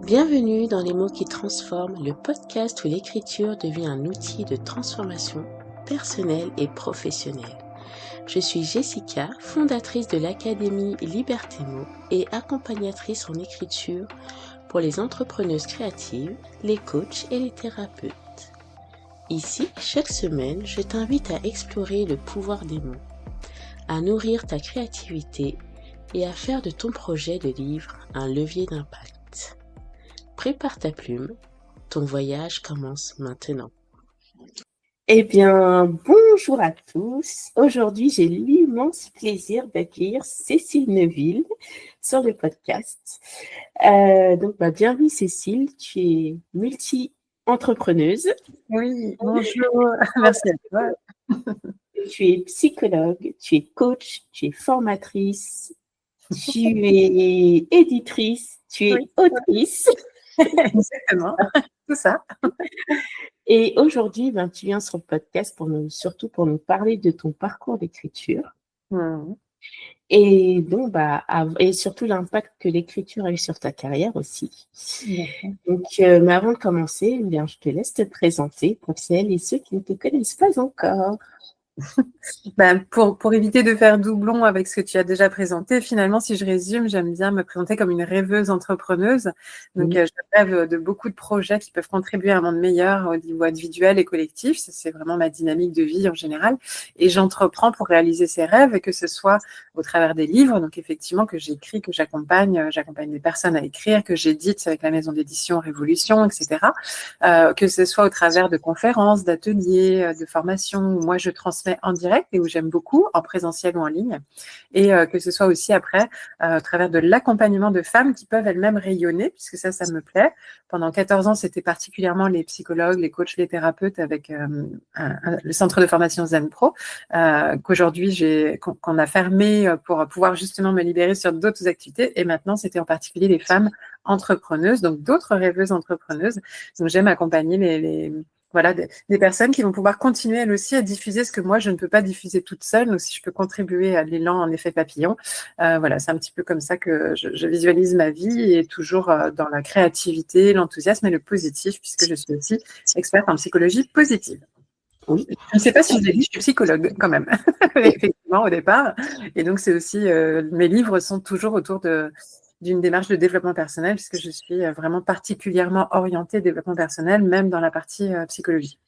Bienvenue dans Les mots qui transforment, le podcast où l'écriture devient un outil de transformation personnelle et professionnelle. Je suis Jessica, fondatrice de l'Académie Liberté Mots et accompagnatrice en écriture pour les entrepreneuses créatives, les coachs et les thérapeutes. Ici, chaque semaine, je t'invite à explorer le pouvoir des mots, à nourrir ta créativité et à faire de ton projet de livre un levier d'impact. Prépare ta plume, ton voyage commence maintenant. Eh bien, bonjour à tous. Aujourd'hui, j'ai l'immense plaisir d'accueillir Cécile Neuville sur le podcast. Bienvenue Cécile, tu es multi-entrepreneuse. Oui, bonjour, merci à toi. Tu es psychologue, tu es coach, tu es formatrice, tu es éditrice, tu es autrice. Exactement, tout ça. Et aujourd'hui, tu viens sur le podcast surtout pour nous parler de ton parcours d'écriture. Et donc, et surtout l'impact que l'écriture a eu sur ta carrière aussi. Donc, mais avant de commencer, je te laisse te présenter pour celles et ceux qui ne te connaissent pas encore. Pour éviter de faire doublon avec ce que tu as déjà présenté, finalement, si je résume, j'aime bien me présenter comme une rêveuse entrepreneuse. Donc, je rêve de beaucoup de projets qui peuvent contribuer à un monde meilleur au niveau individuel et collectif. Ça, c'est vraiment ma dynamique de vie en général. Et j'entreprends pour réaliser ces rêves, que ce soit au travers des livres, donc effectivement, que j'écris, que j'accompagne des personnes à écrire, que j'édite avec la maison d'édition Révolution, etc. Que ce soit au travers de conférences, d'ateliers, de formations, où moi, je transmets en direct et où j'aime beaucoup, en présentiel ou en ligne, et que ce soit aussi après à travers de l'accompagnement de femmes qui peuvent elles-mêmes rayonner, puisque ça me plaît. Pendant 14 ans, c'était particulièrement les psychologues, les coachs, les thérapeutes avec le centre de formation Zen Pro, qu'aujourd'hui qu'on a fermé pour pouvoir justement me libérer sur d'autres activités, et maintenant c'était en particulier les femmes entrepreneuses, donc d'autres rêveuses entrepreneuses. Donc j'aime accompagner des personnes qui vont pouvoir continuer elles aussi à diffuser ce que moi je ne peux pas diffuser toute seule. Donc si je peux contribuer à l'élan en effet papillon, c'est un petit peu comme ça que je visualise ma vie, et toujours dans la créativité, l'enthousiasme et le positif, puisque je suis aussi experte en psychologie positive. Oui. Je ne sais pas si je l'ai dit, je suis psychologue quand même, effectivement au départ. Et donc c'est aussi, mes livres sont toujours autour d'une démarche de développement personnel, puisque je suis vraiment particulièrement orientée développement personnel, même dans la partie psychologie.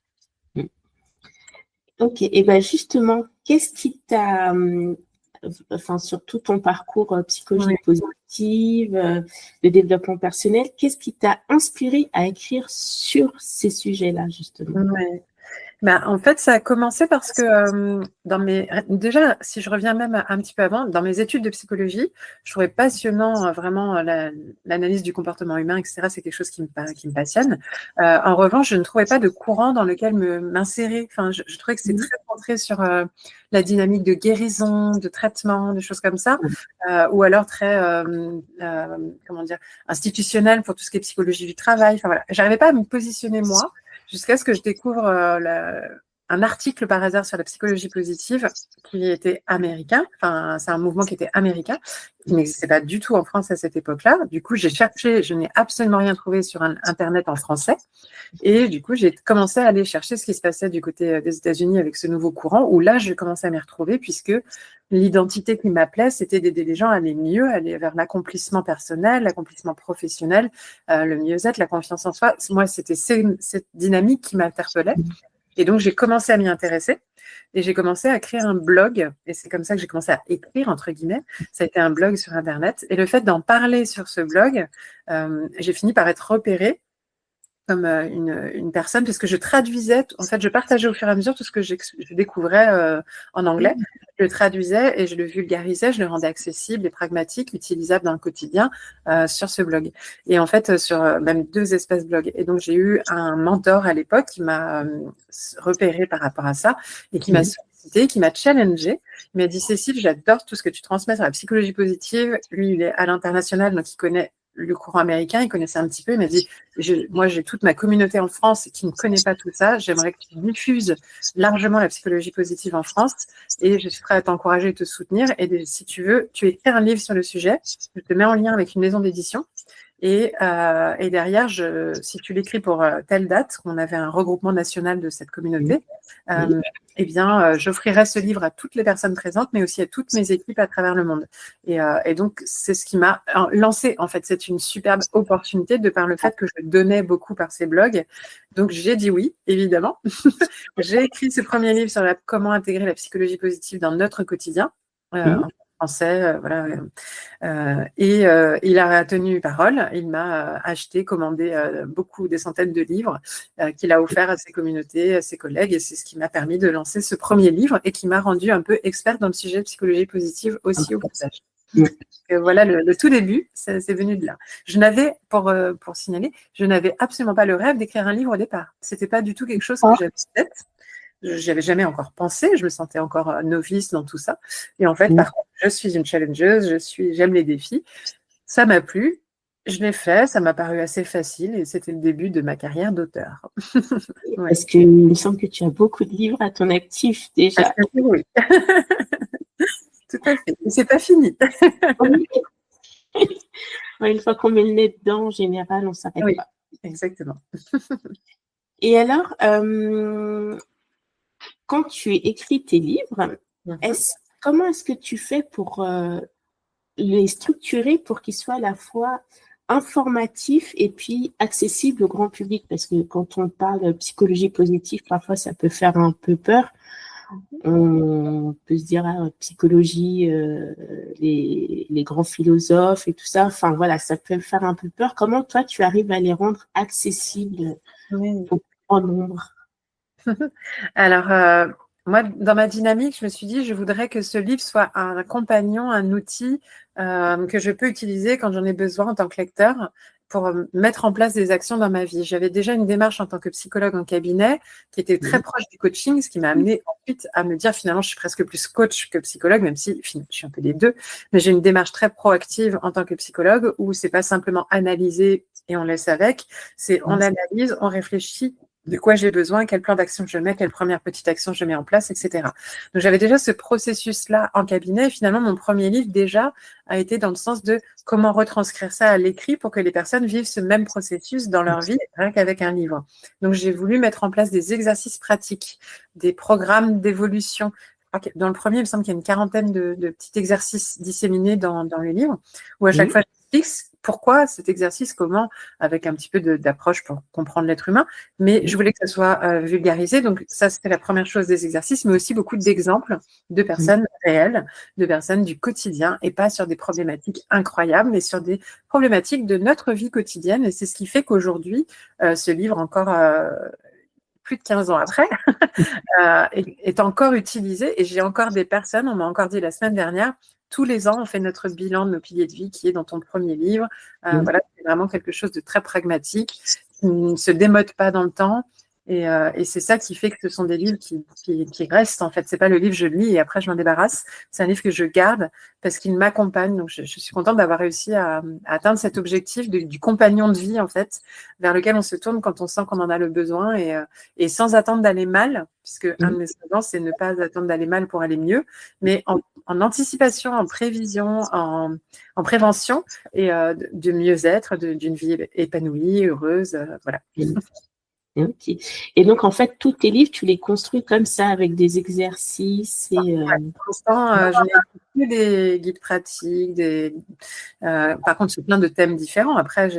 Ok, et justement, qu'est-ce qui t'a, sur tout ton parcours psychologie positive, de développement personnel, qu'est-ce qui t'a inspiré à écrire sur ces sujets-là, justement? En fait, ça a commencé parce que déjà, si je reviens même un petit peu avant, dans mes études de psychologie, je trouvais passionnant vraiment l'analyse du comportement humain, etc. C'est quelque chose qui me passionne. En revanche, je ne trouvais pas de courant dans lequel m'insérer. Enfin, je trouvais que c'était très centré sur la dynamique de guérison, de traitement, des choses comme ça, ou alors très institutionnel pour tout ce qui est psychologie du travail. Enfin voilà, j'arrivais pas à me positionner moi, jusqu'à ce que je découvre un article par hasard sur la psychologie positive qui était américain. Enfin, c'est un mouvement qui était américain, qui n'existait pas du tout en France à cette époque-là. Du coup, j'ai cherché, je n'ai absolument rien trouvé sur Internet en français. Et du coup, j'ai commencé à aller chercher ce qui se passait du côté des États-Unis avec ce nouveau courant, où là, je commençais à m'y retrouver, puisque l'identité qui m'appelait, c'était d'aider les gens à aller mieux, aller vers l'accomplissement personnel, l'accomplissement professionnel, le mieux-être, la confiance en soi. Moi, c'était cette dynamique qui m'interpellait. Et donc, j'ai commencé à m'y intéresser, et j'ai commencé à créer un blog. Et c'est comme ça que j'ai commencé à écrire, entre guillemets. Ça a été un blog sur Internet. Et le fait d'en parler sur ce blog, j'ai fini par être repérée comme une personne, parce que je traduisais, en fait, je partageais au fur et à mesure tout ce que je découvrais en anglais. Je le traduisais et je le vulgarisais, je le rendais accessible et pragmatique, utilisable dans le quotidien sur ce blog. Et en fait, sur même 2 espaces blogs. Et donc, j'ai eu un mentor à l'époque qui m'a repéré par rapport à ça, et qui m'a sollicité, qui m'a challengé. Il m'a dit: Cécile, j'adore tout ce que tu transmets sur la psychologie positive. Lui, il est à l'international, donc il connaît le courant américain, il connaissait un petit peu. Il m'a dit: moi, j'ai toute ma communauté en France qui ne connaît pas tout ça. J'aimerais que tu diffuses largement la psychologie positive en France, et je suis prête à t'encourager et te soutenir. Et si tu veux, tu écris un livre sur le sujet. Je te mets en lien avec une maison d'édition. Et derrière, si tu l'écris pour telle date, on avait un regroupement national de cette communauté, eh bien, j'offrirai ce livre à toutes les personnes présentes, mais aussi à toutes mes équipes à travers le monde. Et donc, c'est ce qui m'a lancé. En fait, c'est une superbe opportunité de par le fait que je donnais beaucoup par ces blogs. Donc, j'ai dit oui, évidemment. J'ai écrit ce premier livre sur comment intégrer la psychologie positive dans notre quotidien. En français, voilà. Et il a tenu parole. Il m'a acheté, commandé des centaines de livres qu'il a offerts à ses communautés, à ses collègues. Et c'est ce qui m'a permis de lancer ce premier livre et qui m'a rendu un peu experte dans le sujet de psychologie positive aussi au passage. Voilà le tout début, c'est venu de là. Je n'avais, pour signaler, je n'avais absolument pas le rêve d'écrire un livre au départ. C'était pas du tout quelque chose que j'avais en tête. J'y avais jamais encore pensé, je me sentais encore novice dans tout ça. Et en fait, par contre, je suis une challengeuse, j'aime les défis. Ça m'a plu, je l'ai fait, ça m'a paru assez facile et c'était le début de ma carrière d'auteur. Ouais. Parce qu'il me semble que tu as beaucoup de livres à ton actif déjà. Oui. Tout à fait. Mais c'est pas fini. Une fois qu'on met le nez dedans, en général, on ne s'arrête pas. Exactement. Et alors, quand tu écris tes livres, comment est-ce que tu fais pour les structurer pour qu'ils soient à la fois informatifs et puis accessibles au grand public? Parce que quand on parle de psychologie positive, parfois ça peut faire un peu peur. On peut se dire psychologie, les grands philosophes et tout ça. Enfin voilà, ça peut faire un peu peur. Comment toi tu arrives à les rendre accessibles au grand nombre? Alors, moi, dans ma dynamique, je me suis dit, je voudrais que ce livre soit un compagnon, un outil que je peux utiliser quand j'en ai besoin en tant que lecteur pour mettre en place des actions dans ma vie. J'avais déjà une démarche en tant que psychologue en cabinet qui était très proche du coaching, ce qui m'a amené ensuite à me dire finalement, je suis presque plus coach que psychologue, même si je suis un peu les deux, mais j'ai une démarche très proactive en tant que psychologue où c'est pas simplement analyser et on laisse avec, c'est on analyse, on réfléchit, de quoi j'ai besoin, quel plan d'action je mets, quelle première petite action je mets en place, etc. Donc, j'avais déjà ce processus-là en cabinet. Et finalement, mon premier livre, déjà, a été dans le sens de comment retranscrire ça à l'écrit pour que les personnes vivent ce même processus dans leur vie, rien qu'avec un livre. Donc, j'ai voulu mettre en place des exercices pratiques, des programmes d'évolution. Dans le premier, il me semble qu'il y a une quarantaine de petits exercices disséminés dans le livre, où à chaque fois, je fixe pourquoi cet exercice, comment, avec un petit peu d'approche pour comprendre l'être humain, mais je voulais que ça soit vulgarisé. Donc ça, c'était la première chose des exercices, mais aussi beaucoup d'exemples de personnes réelles, de personnes du quotidien, et pas sur des problématiques incroyables, mais sur des problématiques de notre vie quotidienne. Et c'est ce qui fait qu'aujourd'hui, ce livre, encore plus de 15 ans après, est encore utilisé. Et j'ai encore des personnes, on m'a encore dit la semaine dernière, tous les ans, on fait notre bilan de nos piliers de vie qui est dans ton premier livre. Voilà, c'est vraiment quelque chose de très pragmatique, qui ne se démode pas dans le temps. Et c'est ça qui fait que ce sont des livres qui restent, en fait. C'est pas le livre, je le lis et après je m'en débarrasse. C'est un livre que je garde parce qu'il m'accompagne. Donc, je suis contente d'avoir réussi à atteindre cet objectif du compagnon de vie, en fait, vers lequel on se tourne quand on sent qu'on en a le besoin et sans attendre d'aller mal, puisque un de mes slogans, c'est ne pas attendre d'aller mal pour aller mieux, mais en anticipation, en prévision, en prévention et de mieux-être, d'une vie épanouie, heureuse, voilà. Okay. Et donc, en fait, tous tes livres, tu les construis comme ça, avec des exercices. Et, pour l'instant, je n'ai que des guides pratiques. Par contre, sur plein de thèmes différents. Après,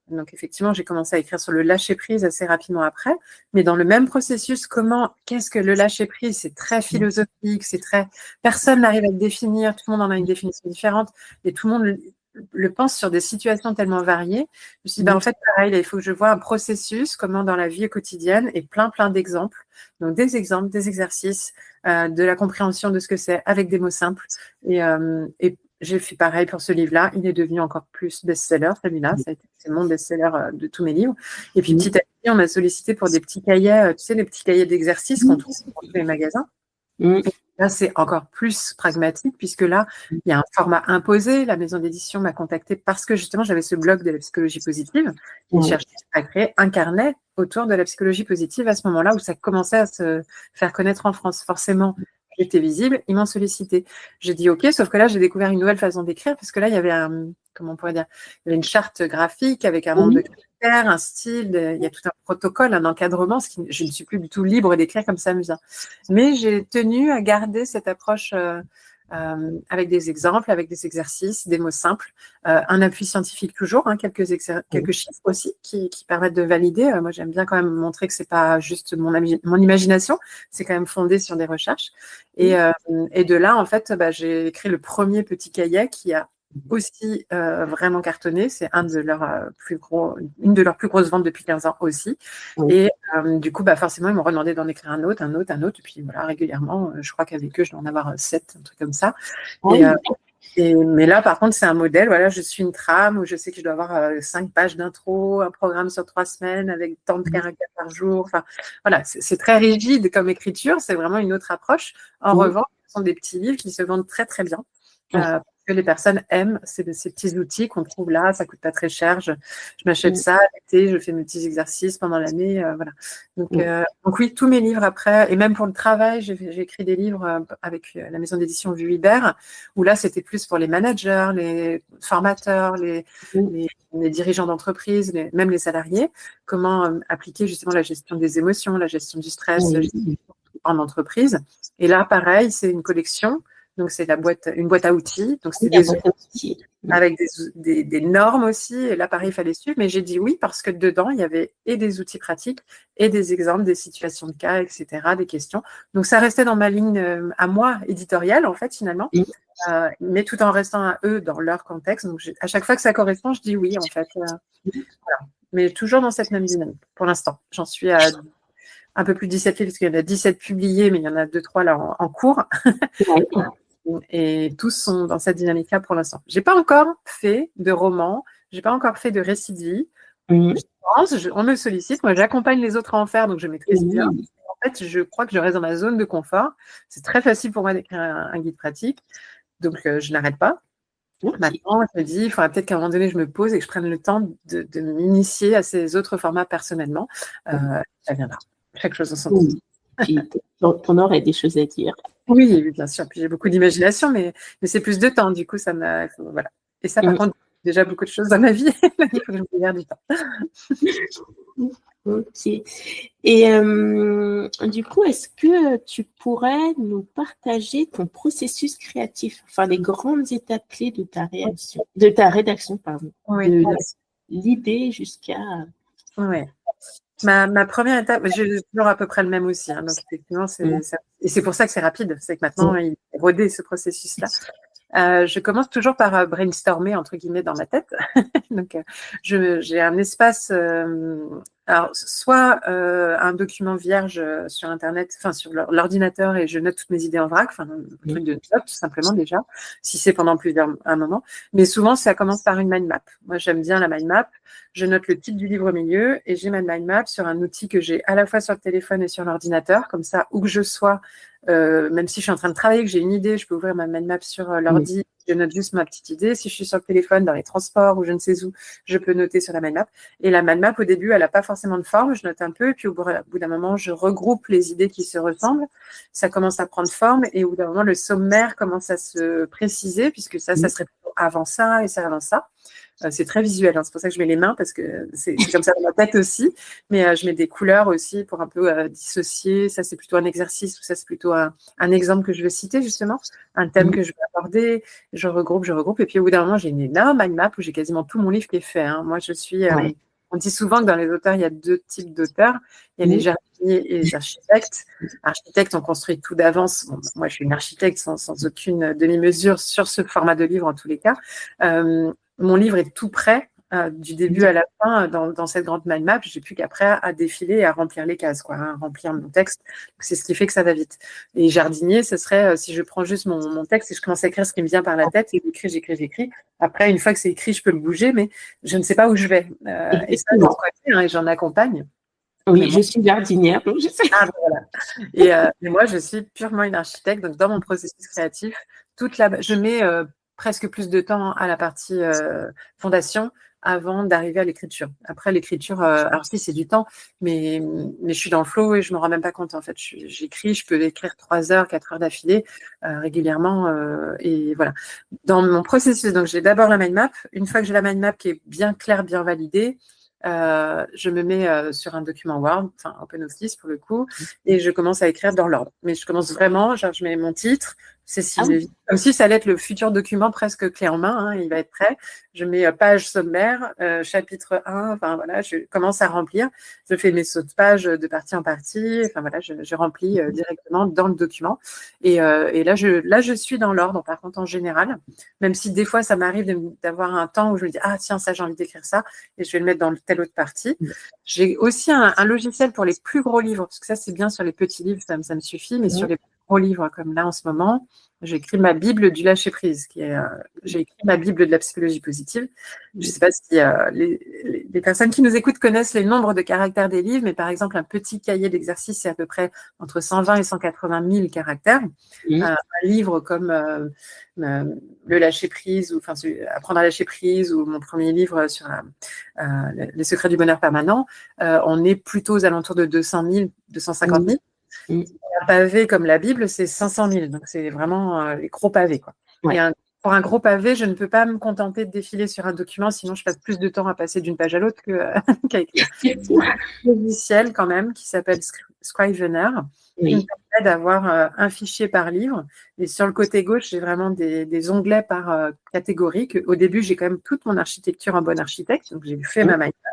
donc effectivement, j'ai commencé à écrire sur le lâcher-prise assez rapidement après. Mais dans le même processus, qu'est-ce que le lâcher-prise? C'est très philosophique, personne n'arrive à le définir, tout le monde en a une définition différente et tout le monde le pense sur des situations tellement variées. Je me suis dit, en fait, pareil, là, il faut que je vois un processus, comment dans la vie quotidienne, et plein d'exemples. Donc, des exemples, des exercices, de la compréhension de ce que c'est avec des mots simples. Et j'ai fait pareil pour ce livre-là. Il est devenu encore plus best-seller, celui-là. C'est mon best-seller de tous mes livres. Et puis, petit à petit, on m'a sollicité pour des petits cahiers, tu sais, les petits cahiers d'exercices qu'on trouve dans tous les magasins. Là, c'est encore plus pragmatique puisque là, il y a un format imposé. La maison d'édition m'a contactée parce que justement, j'avais ce blog de la psychologie positive. J'ai cherché à créer un carnet autour de la psychologie positive à ce moment-là où ça commençait à se faire connaître en France. Forcément, j'étais visible, ils m'ont sollicité. J'ai dit OK, sauf que là, j'ai découvert une nouvelle façon d'écrire parce que là, il y avait comment on pourrait dire, il y avait une charte graphique avec un nombre de caractères, un style, il y a tout un protocole, un encadrement, je ne suis plus du tout libre d'écrire comme ça me vient. Mais j'ai tenu à garder cette approche avec des exemples, avec des exercices, des mots simples, un appui scientifique toujours, hein, quelques chiffres aussi qui permettent de valider. Moi, j'aime bien quand même montrer que c'est pas juste mon imagination, c'est quand même fondé sur des recherches. Et de là, en fait, j'ai écrit le premier petit cahier qui a aussi vraiment cartonné. C'est une de leurs plus grosses ventes depuis 15 ans aussi. Et du coup, forcément, ils m'ont redemandé d'en écrire un autre. Et puis voilà, régulièrement, je crois qu'avec eux, je dois en avoir 7, un truc comme ça. Mais là, par contre, c'est un modèle. Voilà, je suis une trame où je sais que je dois avoir 5 pages d'intro, un programme sur 3 semaines avec tant de caractères par jour. Enfin, voilà, c'est très rigide comme écriture. C'est vraiment une autre approche. En revanche, ce sont des petits livres qui se vendent très, très bien. Parce que les personnes aiment ces petits outils qu'on trouve là, ça coûte pas très cher. Je m'achète ça l'été, je fais mes petits exercices pendant l'année, voilà. Donc oui, tous mes livres après, et même pour le travail, j'ai écrit des livres avec la maison d'édition Vue Ibert, où là c'était plus pour les managers, les formateurs, les dirigeants d'entreprise, même les salariés, comment appliquer justement la gestion des émotions, la gestion du stress en entreprise. Et là, pareil, c'est une collection. Donc, c'est une boîte à outils. Donc, c'est des outils avec des normes aussi. Et là, pareil, il fallait suivre. Mais j'ai dit oui parce que dedans, il y avait et des outils pratiques et des exemples, des situations de cas, etc., des questions. Donc, ça restait dans ma ligne à moi éditoriale, en fait, finalement. Mais tout en restant à eux dans leur contexte. Donc, à chaque fois que ça correspond, je dis oui, en fait. Voilà. Mais toujours dans cette même dynamique, pour l'instant. J'en suis à un peu plus de 17 livres, parce qu'il y en a 17 publiés, mais il y en a 2-3 là en cours. Et tous sont dans cette dynamique-là pour l'instant. Je n'ai pas encore fait de roman, je n'ai pas encore fait de récit de vie. On me sollicite, moi j'accompagne les autres à en faire, donc je maîtrise bien. En fait, je crois que je reste dans ma zone de confort. C'est très facile pour moi d'écrire un guide pratique, donc je n'arrête pas. Maintenant, je me dis, il faudra peut-être qu'à un moment donné, je me pose et que je prenne le temps de m'initier à ces autres formats personnellement. Ça viendra. Chaque chose en son temps. Puis, ton aurais des choses à dire. Oui, bien sûr. Puis j'ai beaucoup d'imagination, mais c'est plus de temps. Du coup, voilà. Et ça, par contre, déjà beaucoup de choses dans ma vie. Il faut que je me libère du temps. Ok. Et du coup, est-ce que tu pourrais nous partager ton processus créatif, enfin les grandes étapes clés de ta rédaction, pardon, de l'idée jusqu'à. Oui. Ma première étape, j'ai toujours à peu près le même aussi. Hein, donc, effectivement, et c'est pour ça que c'est rapide. C'est que maintenant, il est rodé ce processus-là. Je commence toujours par brainstormer, entre guillemets, dans ma tête. Donc, j'ai un espace, alors, soit un document vierge sur Internet, enfin, sur l'ordinateur, et je note toutes mes idées en vrac, enfin, un truc de note, tout simplement, déjà, si c'est pendant un moment. Mais souvent, ça commence par une mind map. Moi, j'aime bien la mind map. Je note le titre du livre au milieu et j'ai ma mind map sur un outil que j'ai à la fois sur le téléphone et sur l'ordinateur. Comme ça, où que je sois, même si je suis en train de travailler, que j'ai une idée, je peux ouvrir ma mind map sur l'ordi, je note juste ma petite idée. Si je suis sur le téléphone, dans les transports ou je ne sais où, je peux noter sur la mind map. Et la mind map, au début, elle n'a pas forcément de forme. Je note un peu et puis au bout d'un moment, je regroupe les idées qui se ressemblent. Ça commence à prendre forme et au bout d'un moment, le sommaire commence à se préciser puisque ça serait plutôt avant ça et ça avant ça. C'est très visuel, hein. C'est pour ça que je mets les mains parce que c'est comme ça dans ma tête aussi. Mais je mets des couleurs aussi pour un peu dissocier. Ça, c'est plutôt un exercice ou ça, c'est plutôt un exemple que je veux citer justement, un thème que je veux aborder. Je regroupe. Et puis au bout d'un moment, j'ai une énorme mind map où j'ai quasiment tout mon livre qui est fait. Hein. Moi, je suis. On dit souvent que dans les auteurs, il y a 2 types d'auteurs. Il y a les jardiniers et les architectes. Architectes, on construit tout d'avance. Bon, moi, je suis une architecte sans aucune demi-mesure sur ce format de livre en tous les cas. Mon livre est tout prêt du début à la fin dans cette grande mind map. J'ai plus qu'après à défiler et à remplir les cases, quoi, à remplir mon texte. C'est ce qui fait que ça va vite. Et jardinier, ce serait si je prends juste mon texte et je commence à écrire ce qui me vient par la tête et j'écris. Après, une fois que c'est écrit, je peux le bouger, mais je ne sais pas où je vais. Et ça, c'est ce et j'en accompagne. Oui, je suis jardinière, donc je sais. Voilà. Et moi, je suis purement une architecte. Donc, dans mon processus créatif, je mets presque plus de temps à la partie fondation, avant d'arriver à l'écriture. Après, l'écriture, alors si, c'est du temps, mais je suis dans le flow et je me rends même pas compte, en fait. J'écris, je peux écrire 3 heures, 4 heures d'affilée régulièrement. Et voilà. Dans mon processus, donc j'ai d'abord la mind map. Une fois que j'ai la mind map qui est bien claire, bien validée, je me mets sur un document Word, enfin OpenOffice pour le coup, et je commence à écrire dans l'ordre. Mais je commence vraiment, genre je mets mon titre, Cécile Lévy, comme si ça allait être le futur document presque clé en main, hein, il va être prêt. Je mets page sommaire, chapitre 1, enfin voilà, je commence à remplir. Je fais mes sauts de page de partie en partie, enfin voilà, je remplis directement dans le document. Et là, je suis dans l'ordre, par contre, en général, même si des fois, ça m'arrive d'avoir un temps où je me dis, ah tiens, ça, j'ai envie d'écrire ça, et je vais le mettre dans telle autre partie. J'ai aussi un logiciel pour les plus gros livres, parce que ça, c'est bien sur les petits livres, ça me suffit, mais sur les plus gros livres, comme là, en ce moment, j'ai écrit ma Bible du lâcher-prise, j'ai écrit ma Bible de la psychologie positive. Je ne sais pas si les personnes qui nous écoutent connaissent les nombres de caractères des livres, mais par exemple, un petit cahier d'exercice, c'est à peu près entre 120 et 180 000 caractères. Un livre comme le lâcher-prise, ou enfin, apprendre à lâcher prise, ou mon premier livre sur les secrets du bonheur permanent, on est plutôt aux alentours de 200 000, 250 000. Un pavé comme la Bible, c'est 500 000. Donc, c'est vraiment les gros pavés, quoi. Et pour un gros pavé, je ne peux pas me contenter de défiler sur un document, sinon je passe plus de temps à passer d'une page à l'autre qu'à écrire. Un logiciel quand même qui s'appelle Scrivener, qui me permet d'avoir un fichier par livre. Et sur le côté gauche, j'ai vraiment des onglets par catégorie. Au début, j'ai quand même toute mon architecture en bon architecte. Donc, j'ai fait ma mind map.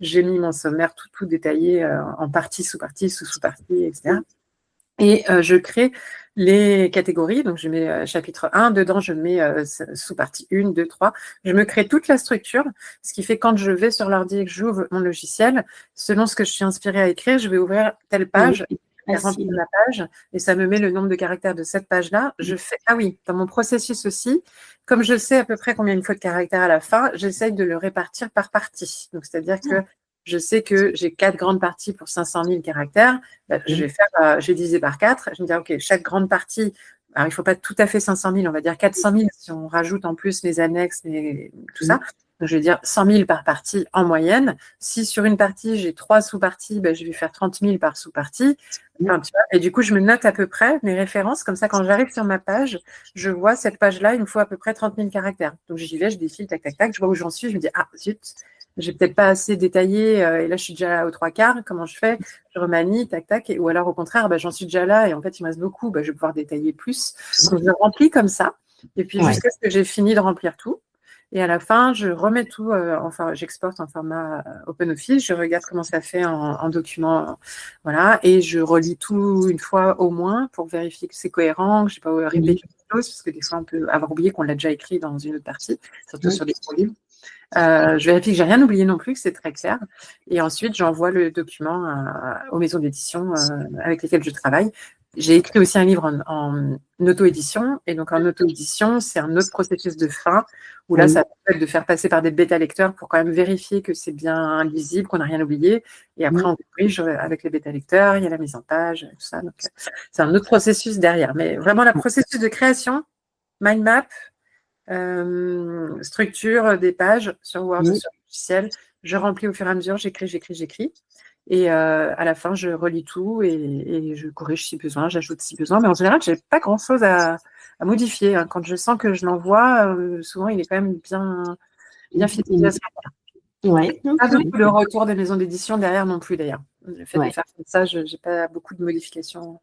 J'ai mis mon sommaire tout détaillé en partie, sous-partie, sous-partie, etc. Et je crée les catégories. Donc, je mets chapitre 1. Dedans, je mets sous-partie 1, 2, 3. Je me crée toute la structure, ce qui fait quand je vais sur l'ordi et que j'ouvre mon logiciel, selon ce que je suis inspirée à écrire, je vais ouvrir telle page, remplir la page, et ça me met le nombre de caractères de cette page-là. Je fais, dans mon processus aussi, comme je sais à peu près combien il me faut de caractères à la fin, j'essaye de le répartir par partie. Donc, c'est-à-dire que je sais que j'ai 4 grandes parties pour 500 000 caractères. Je vais diviser par 4. Je vais me dire, OK, chaque grande partie, alors il ne faut pas tout à fait 500 000, on va dire 400 000 si on rajoute en plus les annexes et tout ça. Donc, je vais dire 100 000 par partie en moyenne. Si sur une partie, j'ai 3 sous-parties, je vais faire 30 000 par sous-partie. Enfin, tu vois, et du coup, je me note à peu près mes références. Comme ça, quand j'arrive sur ma page, je vois cette page-là, il me faut à peu près 30 000 caractères. Donc, j'y vais, je défile, tac, tac, tac. Je vois où j'en suis. Je me dis, ah, zut, j'ai peut-être pas assez détaillé. Et là, je suis déjà aux 3/4. Comment je fais? Je remanie, tac, tac. Ou alors, au contraire, j'en suis déjà là. Et en fait, il me reste beaucoup. Je vais pouvoir détailler plus. Donc, je remplis comme ça. Et puis, jusqu'à ce que j'ai fini de remplir tout. Et à la fin, je remets tout, j'exporte en format OpenOffice, je regarde comment ça fait en document, voilà, et je relis tout une fois au moins pour vérifier que c'est cohérent, que je n'ai pas répété quelque chose, parce que des fois, on peut avoir oublié qu'on l'a déjà écrit dans une autre partie, surtout sur des gros livres. Je vérifie que j'ai rien oublié non plus, que c'est très clair. Et ensuite, j'envoie le document aux maisons d'édition avec lesquelles je travaille. J'ai écrit aussi un livre en auto-édition. Et donc, en auto-édition, c'est un autre processus de fin où là, ça permet de faire passer par des bêta-lecteurs pour quand même vérifier que c'est bien lisible, qu'on n'a rien oublié. Et après, on corrige avec les bêta-lecteurs, il y a la mise en page, tout ça. Donc, c'est un autre processus derrière. Mais vraiment, le processus de création, mind map, structure des pages sur Word, sur le logiciel, je remplis au fur et à mesure, j'écris. Et à la fin, je relis tout et je corrige si besoin, j'ajoute si besoin. Mais en général, je n'ai pas grand-chose à modifier. Quand je sens que je l'envoie, souvent, il est quand même bien fidèle à ce moment-là. Pas beaucoup de retour des maisons d'édition derrière non plus, d'ailleurs. Le fait de faire comme ça, je n'ai pas beaucoup de modifications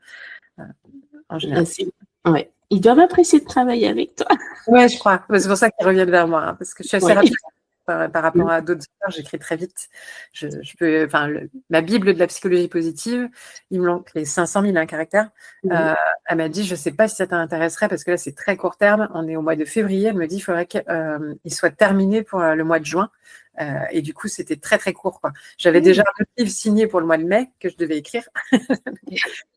en général. Ils doivent apprécier de travailler avec toi. Oui, je crois. C'est pour ça qu'ils reviennent vers moi, parce que je suis assez rapide. Par rapport à d'autres auteurs, j'écris très vite. Ma Bible de la psychologie positive, il me manque les 500 000 caractères. Elle m'a dit, je ne sais pas si ça t'intéresserait, parce que là, c'est très court terme. On est au mois de février. Elle me dit, il faudrait qu'il soit terminé pour le mois de juin. Et du coup, c'était très, très court, quoi. J'avais déjà un livre signé pour le mois de mai que je devais écrire.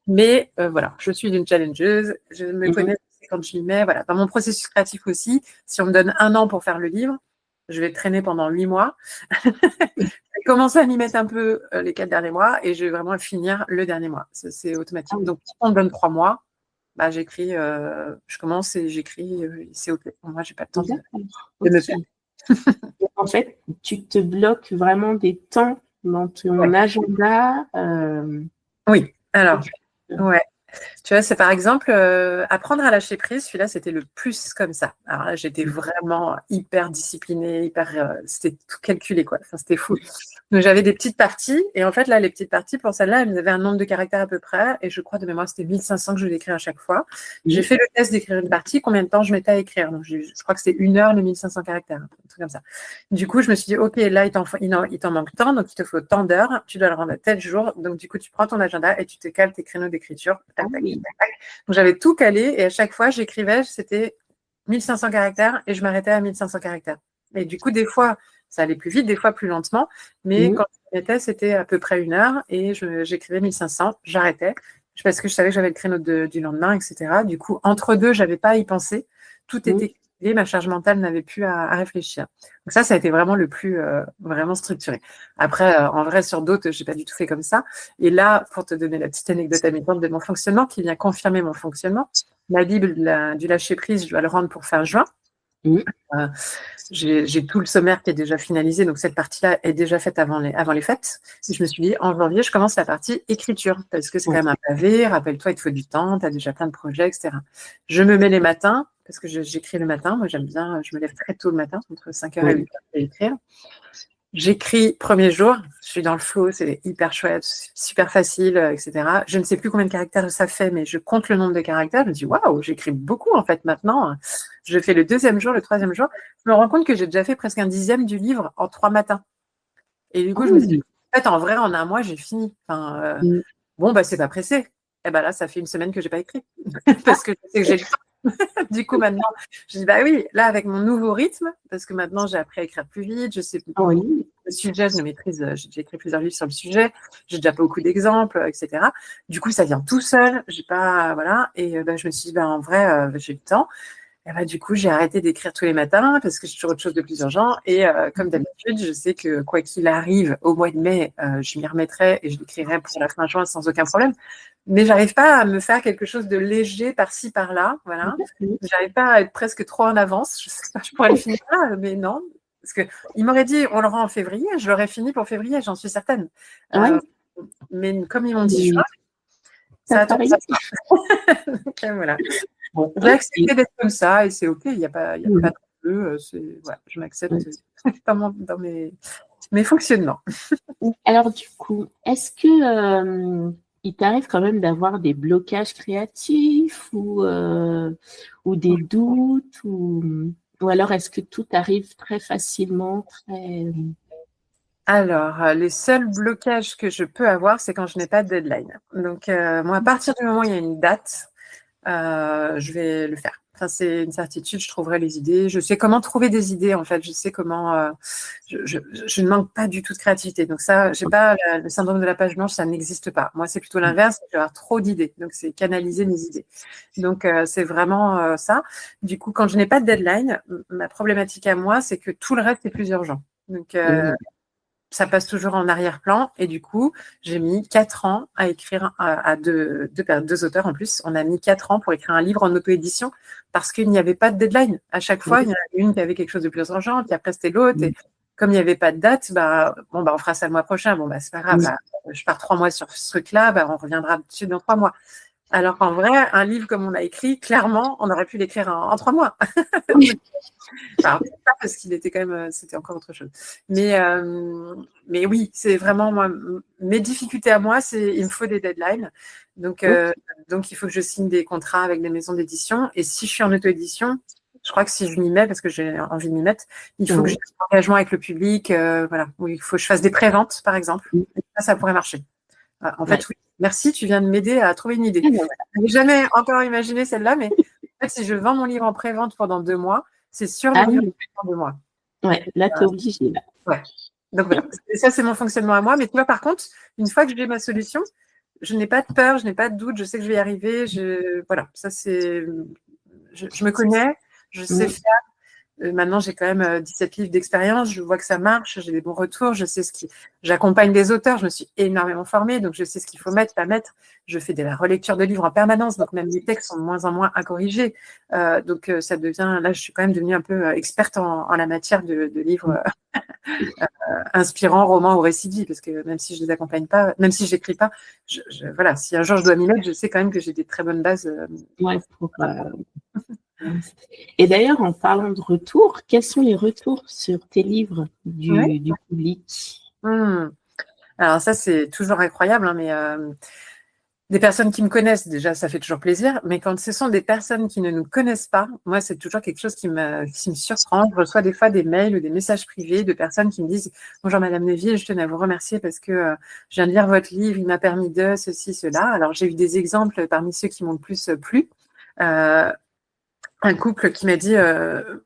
Mais voilà, je suis une challengeuse. Je me connais quand je m'y mets. Voilà. Dans mon processus créatif aussi, si on me donne 1 an pour faire le livre, je vais traîner pendant 8 mois. Je vais commencer à m'y mettre un peu les 4 derniers mois et je vais vraiment finir le dernier mois. C'est automatique. Donc, si on me donne 3 mois, j'écris, je commence et j'écris, c'est OK. Moi, je n'ai pas le temps de me faire. En fait, tu te bloques vraiment des temps dans ton agenda. Oui, alors, ouais. Tu vois, c'est par exemple apprendre à lâcher prise. Celui-là, c'était le plus comme ça. Alors là, j'étais vraiment hyper disciplinée, c'était tout calculé, quoi. Enfin, c'était fou. Donc, j'avais des petites parties. Et en fait, là, les petites parties, pour celle-là, elles avaient un nombre de caractères à peu près. Et je crois, de mémoire, c'était 1500 que je devais écrire à chaque fois. J'ai fait le test d'écrire une partie. Combien de temps je mettais à écrire? Donc, je crois que c'était 1 heure, les 1500 caractères. Un truc comme ça. Du coup, je me suis dit, OK, là, il t'en manque tant. Donc, il te faut tant d'heures. Tu dois le rendre à tel jour. Donc, du coup, tu prends ton agenda et tu te cales tes créneaux d'écriture. Tac, tac, tac, tac. Donc, j'avais tout calé et à chaque fois, j'écrivais, c'était 1500 caractères et je m'arrêtais à 1500 caractères. Et du coup, des fois, ça allait plus vite, des fois plus lentement, mais quand je m'arrêtais, c'était à peu près 1 heure et j'écrivais 1500, j'arrêtais parce que je savais que j'avais le créneau du lendemain, etc. Du coup, entre deux, j'avais pas à y penser. Tout était calculé, ma charge mentale n'avait plus à réfléchir. Donc ça a été vraiment le plus vraiment structuré. Après, en vrai, sur d'autres, j'ai pas du tout fait comme ça. Et là, pour te donner la petite anecdote amusante de mon fonctionnement, qui vient confirmer mon fonctionnement, la Bible du lâcher-prise, je dois le rendre pour fin juin. J'ai tout le sommaire qui est déjà finalisé, donc cette partie-là est déjà faite avant les fêtes. Et je me suis dit, en janvier, je commence la partie écriture, parce que c'est quand même un pavé, rappelle-toi, il te faut du temps, tu as déjà plein de projets, etc. Je me mets les matins, parce que j'écris le matin, moi j'aime bien, je me lève très tôt le matin, entre 5h et 8h pour écrire. J'écris premier jour, je suis dans le flow, c'est hyper chouette, super facile, etc. Je ne sais plus combien de caractères ça fait, mais je compte le nombre de caractères. Je me dis, waouh, j'écris beaucoup en fait maintenant. Je fais le 2e jour, le 3e jour. Je me rends compte que j'ai déjà fait presque un 10e du livre en 3 matins. Et du coup, je me dis, en fait, en vrai, en un mois, j'ai fini. Enfin, bon, bah, c'est pas pressé. Et ben là, ça fait 1 semaine que j'ai pas écrit parce que je sais que j'ai le temps. Du coup, maintenant, je dis, bah oui, là, avec mon nouveau rythme, parce que maintenant, j'ai appris à écrire plus vite, je sais plus le sujet, je le maîtrise, j'ai déjà écrit plusieurs livres sur le sujet, j'ai déjà beaucoup d'exemples, etc. Du coup, ça vient tout seul, j'ai pas, voilà, et je me suis dit, en vrai, j'ai le temps. Et du coup, j'ai arrêté d'écrire tous les matins parce que j'ai toujours autre chose de plus urgent. Et comme d'habitude, je sais que quoi qu'il arrive, au mois de mai, je m'y remettrai et je l'écrirai pour la fin juin sans aucun problème. Mais j'arrive pas à me faire quelque chose de léger par-ci, par-là. Voilà. J'arrive pas à être presque trop en avance. Je sais pas, je pourrais le finir là, mais non. Parce qu'il m'aurait dit, on le rend en février, je l'aurais fini pour février, j'en suis certaine. Mais comme ils m'ont dit juin, ça attend. Donc voilà. Bon, j'ai accepté d'être comme ça et c'est OK, il n'y a pas de bleu, je m'accepte dans mes fonctionnements. Alors du coup, est-ce que il t'arrive quand même d'avoir des blocages créatifs ou des doutes ou alors est-ce que tout arrive très facilement, Alors, les seuls blocages que je peux avoir, c'est quand je n'ai pas de deadline. Donc, moi, à partir du moment où il y a une date, je vais le faire. Enfin, c'est une certitude, je trouverai les idées. Je sais comment trouver des idées, en fait. Je sais comment... je ne manque pas du tout de créativité. Donc ça, j'ai pas le syndrome de la page blanche, ça n'existe pas. Moi, c'est plutôt l'inverse. Je vais avoir trop d'idées. Donc, c'est canaliser mes idées. Donc, c'est vraiment ça. Du coup, quand je n'ai pas de deadline, ma problématique à moi, c'est que tout le reste est plus urgent. Donc, ça passe toujours en arrière-plan. Et du coup, j'ai mis 4 ans à écrire à deux auteurs en plus. On a mis 4 ans pour écrire un livre en auto-édition parce qu'il n'y avait pas de deadline. À chaque fois, il y en a une qui avait quelque chose de plus urgent, puis après, c'était l'autre. Et comme il n'y avait pas de date, on fera ça le mois prochain. C'est pas grave. Je pars 3 mois sur ce truc-là. On reviendra dessus dans 3 mois. Alors qu'en vrai, un livre comme on l'a écrit, clairement, on aurait pu l'écrire en 3 mois. Pas parce qu'il était quand même, c'était encore autre chose. Mais oui, c'est vraiment moi, mes difficultés à moi, c'est il me faut des deadlines. Donc il faut que je signe des contrats avec des maisons d'édition. Et si je suis en auto-édition, je crois que si je m'y mets, parce que j'ai envie de m'y mettre, il faut que j'ai un engagement avec le public, voilà, où il faut que je fasse des préventes, par exemple. Et ça pourrait marcher. En fait, oui. Merci, tu viens de m'aider à trouver une idée. Je n'avais jamais encore imaginé celle-là, mais en fait, si je vends mon livre en prévente pendant 2 mois, c'est sûr de lire pendant 2 mois. Ouais, là, tu es obligé. Là. Ouais. Donc voilà, ça, c'est mon fonctionnement à moi. Mais tu vois, par contre, une fois que j'ai ma solution, je n'ai pas de peur, je n'ai pas de doute, je sais que je vais y arriver. Voilà, ça, c'est. Je me connais, je sais faire. maintenant, j'ai quand même 17 livres d'expérience. Je vois que ça marche, j'ai des bons retours. Je sais j'accompagne des auteurs. Je me suis énormément formée, donc je sais ce qu'il faut mettre, pas mettre. Je fais de la relecture de livres en permanence, donc même les textes sont de moins en moins à corriger. Donc, ça devient, là, je suis quand même devenue un peu experte en la matière de livres inspirants, romans ou récits de vie, parce que même si je les accompagne pas, même si je n'écris pas, voilà, si un jour je dois m'y mettre, je sais quand même que j'ai des très bonnes bases. Ouais, Et d'ailleurs, en parlant de retours, quels sont les retours sur tes livres du public? Alors ça, c'est toujours incroyable, hein, mais des personnes qui me connaissent, déjà, ça fait toujours plaisir. Mais quand ce sont des personnes qui ne nous connaissent pas, moi, c'est toujours quelque chose qui me surprend. Je reçois des fois des mails ou des messages privés de personnes qui me disent « Bonjour Madame Neuville, je tenais à vous remercier parce que je viens de lire votre livre, il m'a permis de ceci, cela. » Alors, j'ai eu des exemples parmi ceux qui m'ont le plus plu. Un couple qui m'a dit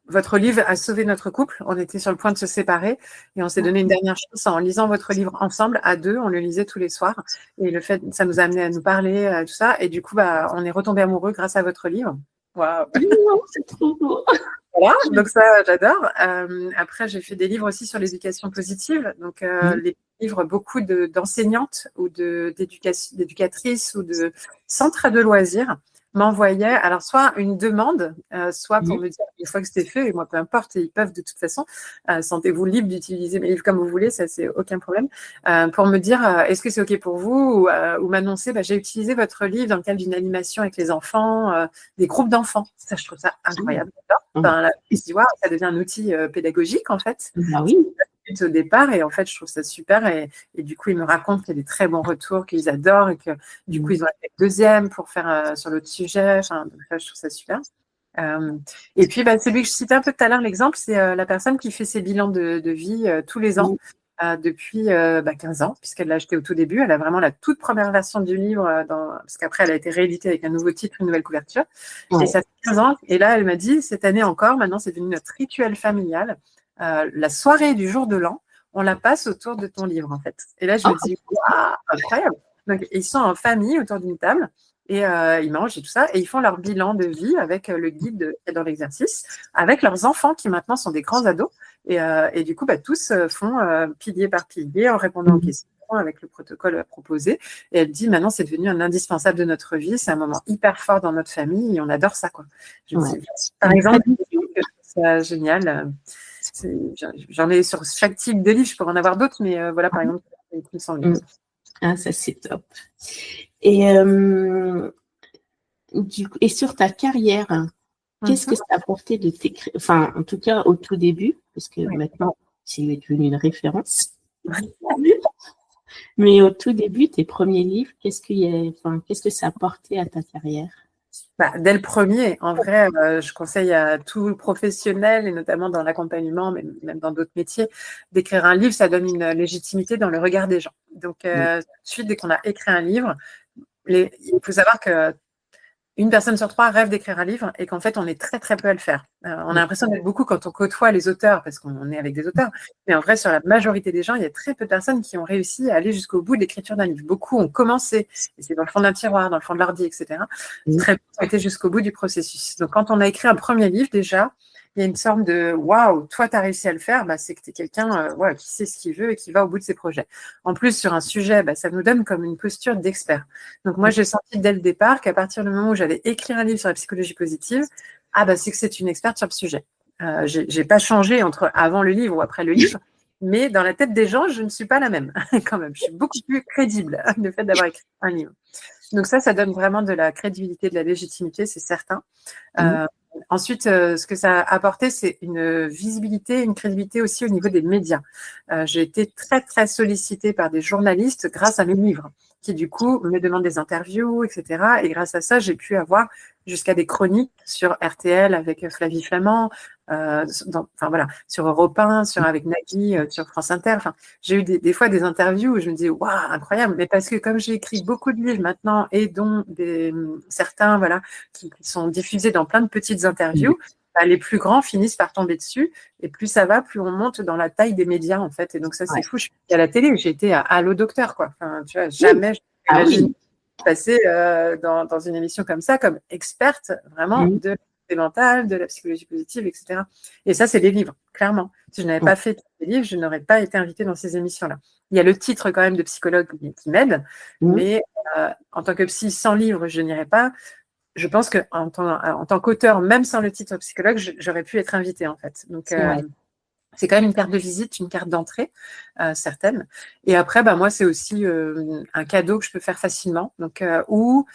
votre livre a sauvé notre couple. On était sur le point de se séparer et on s'est donné une dernière chance en lisant votre livre ensemble à deux. On le lisait tous les soirs et le fait, ça nous a amené à nous parler, tout ça. Et du coup, on est retombés amoureux grâce à votre livre. Waouh, c'est trop beau. Voilà, donc ça, j'adore. Après, j'ai fait des livres aussi sur l'éducation positive. Donc, les livres, beaucoup d'enseignantes ou d'éducatrices ou de centres de loisirs m'envoyaient, alors soit une demande, soit pour me dire une fois que c'était fait, et moi peu importe, ils peuvent de toute façon, sentez-vous libre d'utiliser mes livres comme vous voulez, ça c'est aucun problème, pour me dire est-ce que c'est ok pour vous ou m'annoncer j'ai utilisé votre livre dans le cadre d'une animation avec les enfants, des groupes d'enfants. Ça, je trouve ça incroyable. Là, je me dis, wow, ça devient un outil pédagogique en fait. Bah oui. Au départ, et en fait, je trouve ça super. Et du coup, ils me racontent qu'il y a des très bons retours, qu'ils adorent, et que du coup, ils ont fait le deuxième pour faire sur l'autre sujet. Enfin, donc là, je trouve ça super. Et puis, celui que je citais un peu tout à l'heure, l'exemple, c'est la personne qui fait ses bilans de vie tous les ans. Depuis 15 ans, puisqu'elle l'a acheté au tout début. Elle a vraiment la toute première version du livre, parce qu'après, elle a été rééditée avec un nouveau titre, une nouvelle couverture. Et ça fait 15 ans. Et là, elle m'a dit, cette année encore, maintenant, c'est devenu notre rituel familial. La soirée du jour de l'an, on la passe autour de ton livre, en fait. Et là, je me dis, waouh, incroyable. Donc, ils sont en famille autour d'une table. Et ils mangent et tout ça, et ils font leur bilan de vie avec le guide dans l'exercice, avec leurs enfants qui maintenant sont des grands ados. Et du coup, tous font pilier par pilier en répondant aux questions avec le protocole proposé. Et elle dit, maintenant, c'est devenu un indispensable de notre vie. C'est un moment hyper fort dans notre famille et on adore ça, quoi. Par exemple, c'est génial. J'en ai sur chaque type de livre, je pourrais en avoir d'autres, mais voilà, par exemple, il semble. Ah, ça, c'est top. Et sur ta carrière, qu'est-ce que ça a apporté de t'écrire, enfin, en tout cas, au tout début, parce que maintenant, tu es devenue une référence. Mais au tout début, tes premiers livres, qu'est-ce que ça a apporté à ta carrière? Dès le premier, en vrai, je conseille à tout professionnel, et notamment dans l'accompagnement, mais même dans d'autres métiers, d'écrire un livre, ça donne une légitimité dans le regard des gens. Donc, tout de suite, dès qu'on a écrit un livre, il faut savoir que une personne sur trois rêve d'écrire un livre et qu'en fait, on est très, très peu à le faire. On a l'impression d'être beaucoup quand on côtoie les auteurs, parce qu'on est avec des auteurs. Mais en vrai, sur la majorité des gens, il y a très peu de personnes qui ont réussi à aller jusqu'au bout de l'écriture d'un livre. Beaucoup ont commencé, et c'est dans le fond d'un tiroir, dans le fond de l'ordi, etc. Très peu ont été jusqu'au bout du processus. Donc, quand on a écrit un premier livre, déjà, il y a une sorte de « waouh, toi, tu as réussi à le faire », c'est que tu es quelqu'un qui sait ce qu'il veut et qui va au bout de ses projets. En plus, sur un sujet, ça nous donne comme une posture d'expert. Donc, moi, j'ai senti dès le départ qu'à partir du moment où j'allais écrire un livre sur la psychologie positive, c'est que c'est une experte sur le sujet. J'ai pas changé entre avant le livre ou après le livre, mais dans la tête des gens, je ne suis pas la même quand même. Je suis beaucoup plus crédible le fait d'avoir écrit un livre. Donc ça donne vraiment de la crédibilité, de la légitimité, c'est certain. Ensuite, ce que ça a apporté, c'est une visibilité, une crédibilité aussi au niveau des médias. J'ai été très, très sollicitée par des journalistes grâce à mes livres, qui du coup me demandent des interviews, etc. Et grâce à ça, j'ai pu avoir jusqu'à des chroniques sur RTL avec Flavie Flamand, sur Europe 1, avec Nagui, sur France Inter. Enfin, j'ai eu des fois des interviews où je me dis waouh, incroyable, mais parce que comme j'ai écrit beaucoup de livres maintenant et dont certains qui sont diffusés dans plein de petites interviews, les plus grands finissent par tomber dessus, et plus ça va, plus on monte dans la taille des médias en fait. Et donc ça c'est fou. Je suis à la télé, j'ai été à Allô Docteur, quoi. Enfin, tu vois, jamais je m'imagine passer dans une émission comme ça, comme experte vraiment de santé mentale, de la psychologie positive, etc. Et ça, c'est des livres, clairement. Si je n'avais pas fait ces livres, je n'aurais pas été invitée dans ces émissions-là. Il y a le titre quand même de psychologue qui m'aide, mais en tant que psy sans livre, je n'irais pas. Je pense qu'en tant qu'auteur, même sans le titre psychologue, j'aurais pu être invitée, en fait. Donc, c'est quand même une carte de visite, une carte d'entrée, certaine. Et après, moi, c'est aussi un cadeau que je peux faire facilement. Donc, ou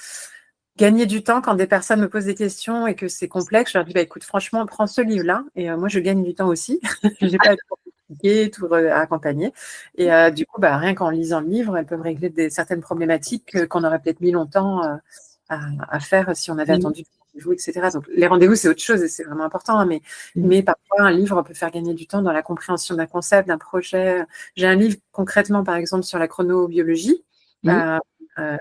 gagner du temps quand des personnes me posent des questions et que c'est complexe, je leur dis, écoute, franchement, prends ce livre-là. Et moi, je gagne du temps aussi. Je n'ai pas à être compliqué, tout accompagner. Et du coup, rien qu'en lisant le livre, elles peuvent régler certaines problématiques qu'on aurait peut-être mis longtemps à faire si on avait attendu le rendez-vous, etc. Donc, les rendez-vous, c'est autre chose et c'est vraiment important. Hein, mais parfois, un livre peut faire gagner du temps dans la compréhension d'un concept, d'un projet. J'ai un livre concrètement, par exemple, sur la chronobiologie.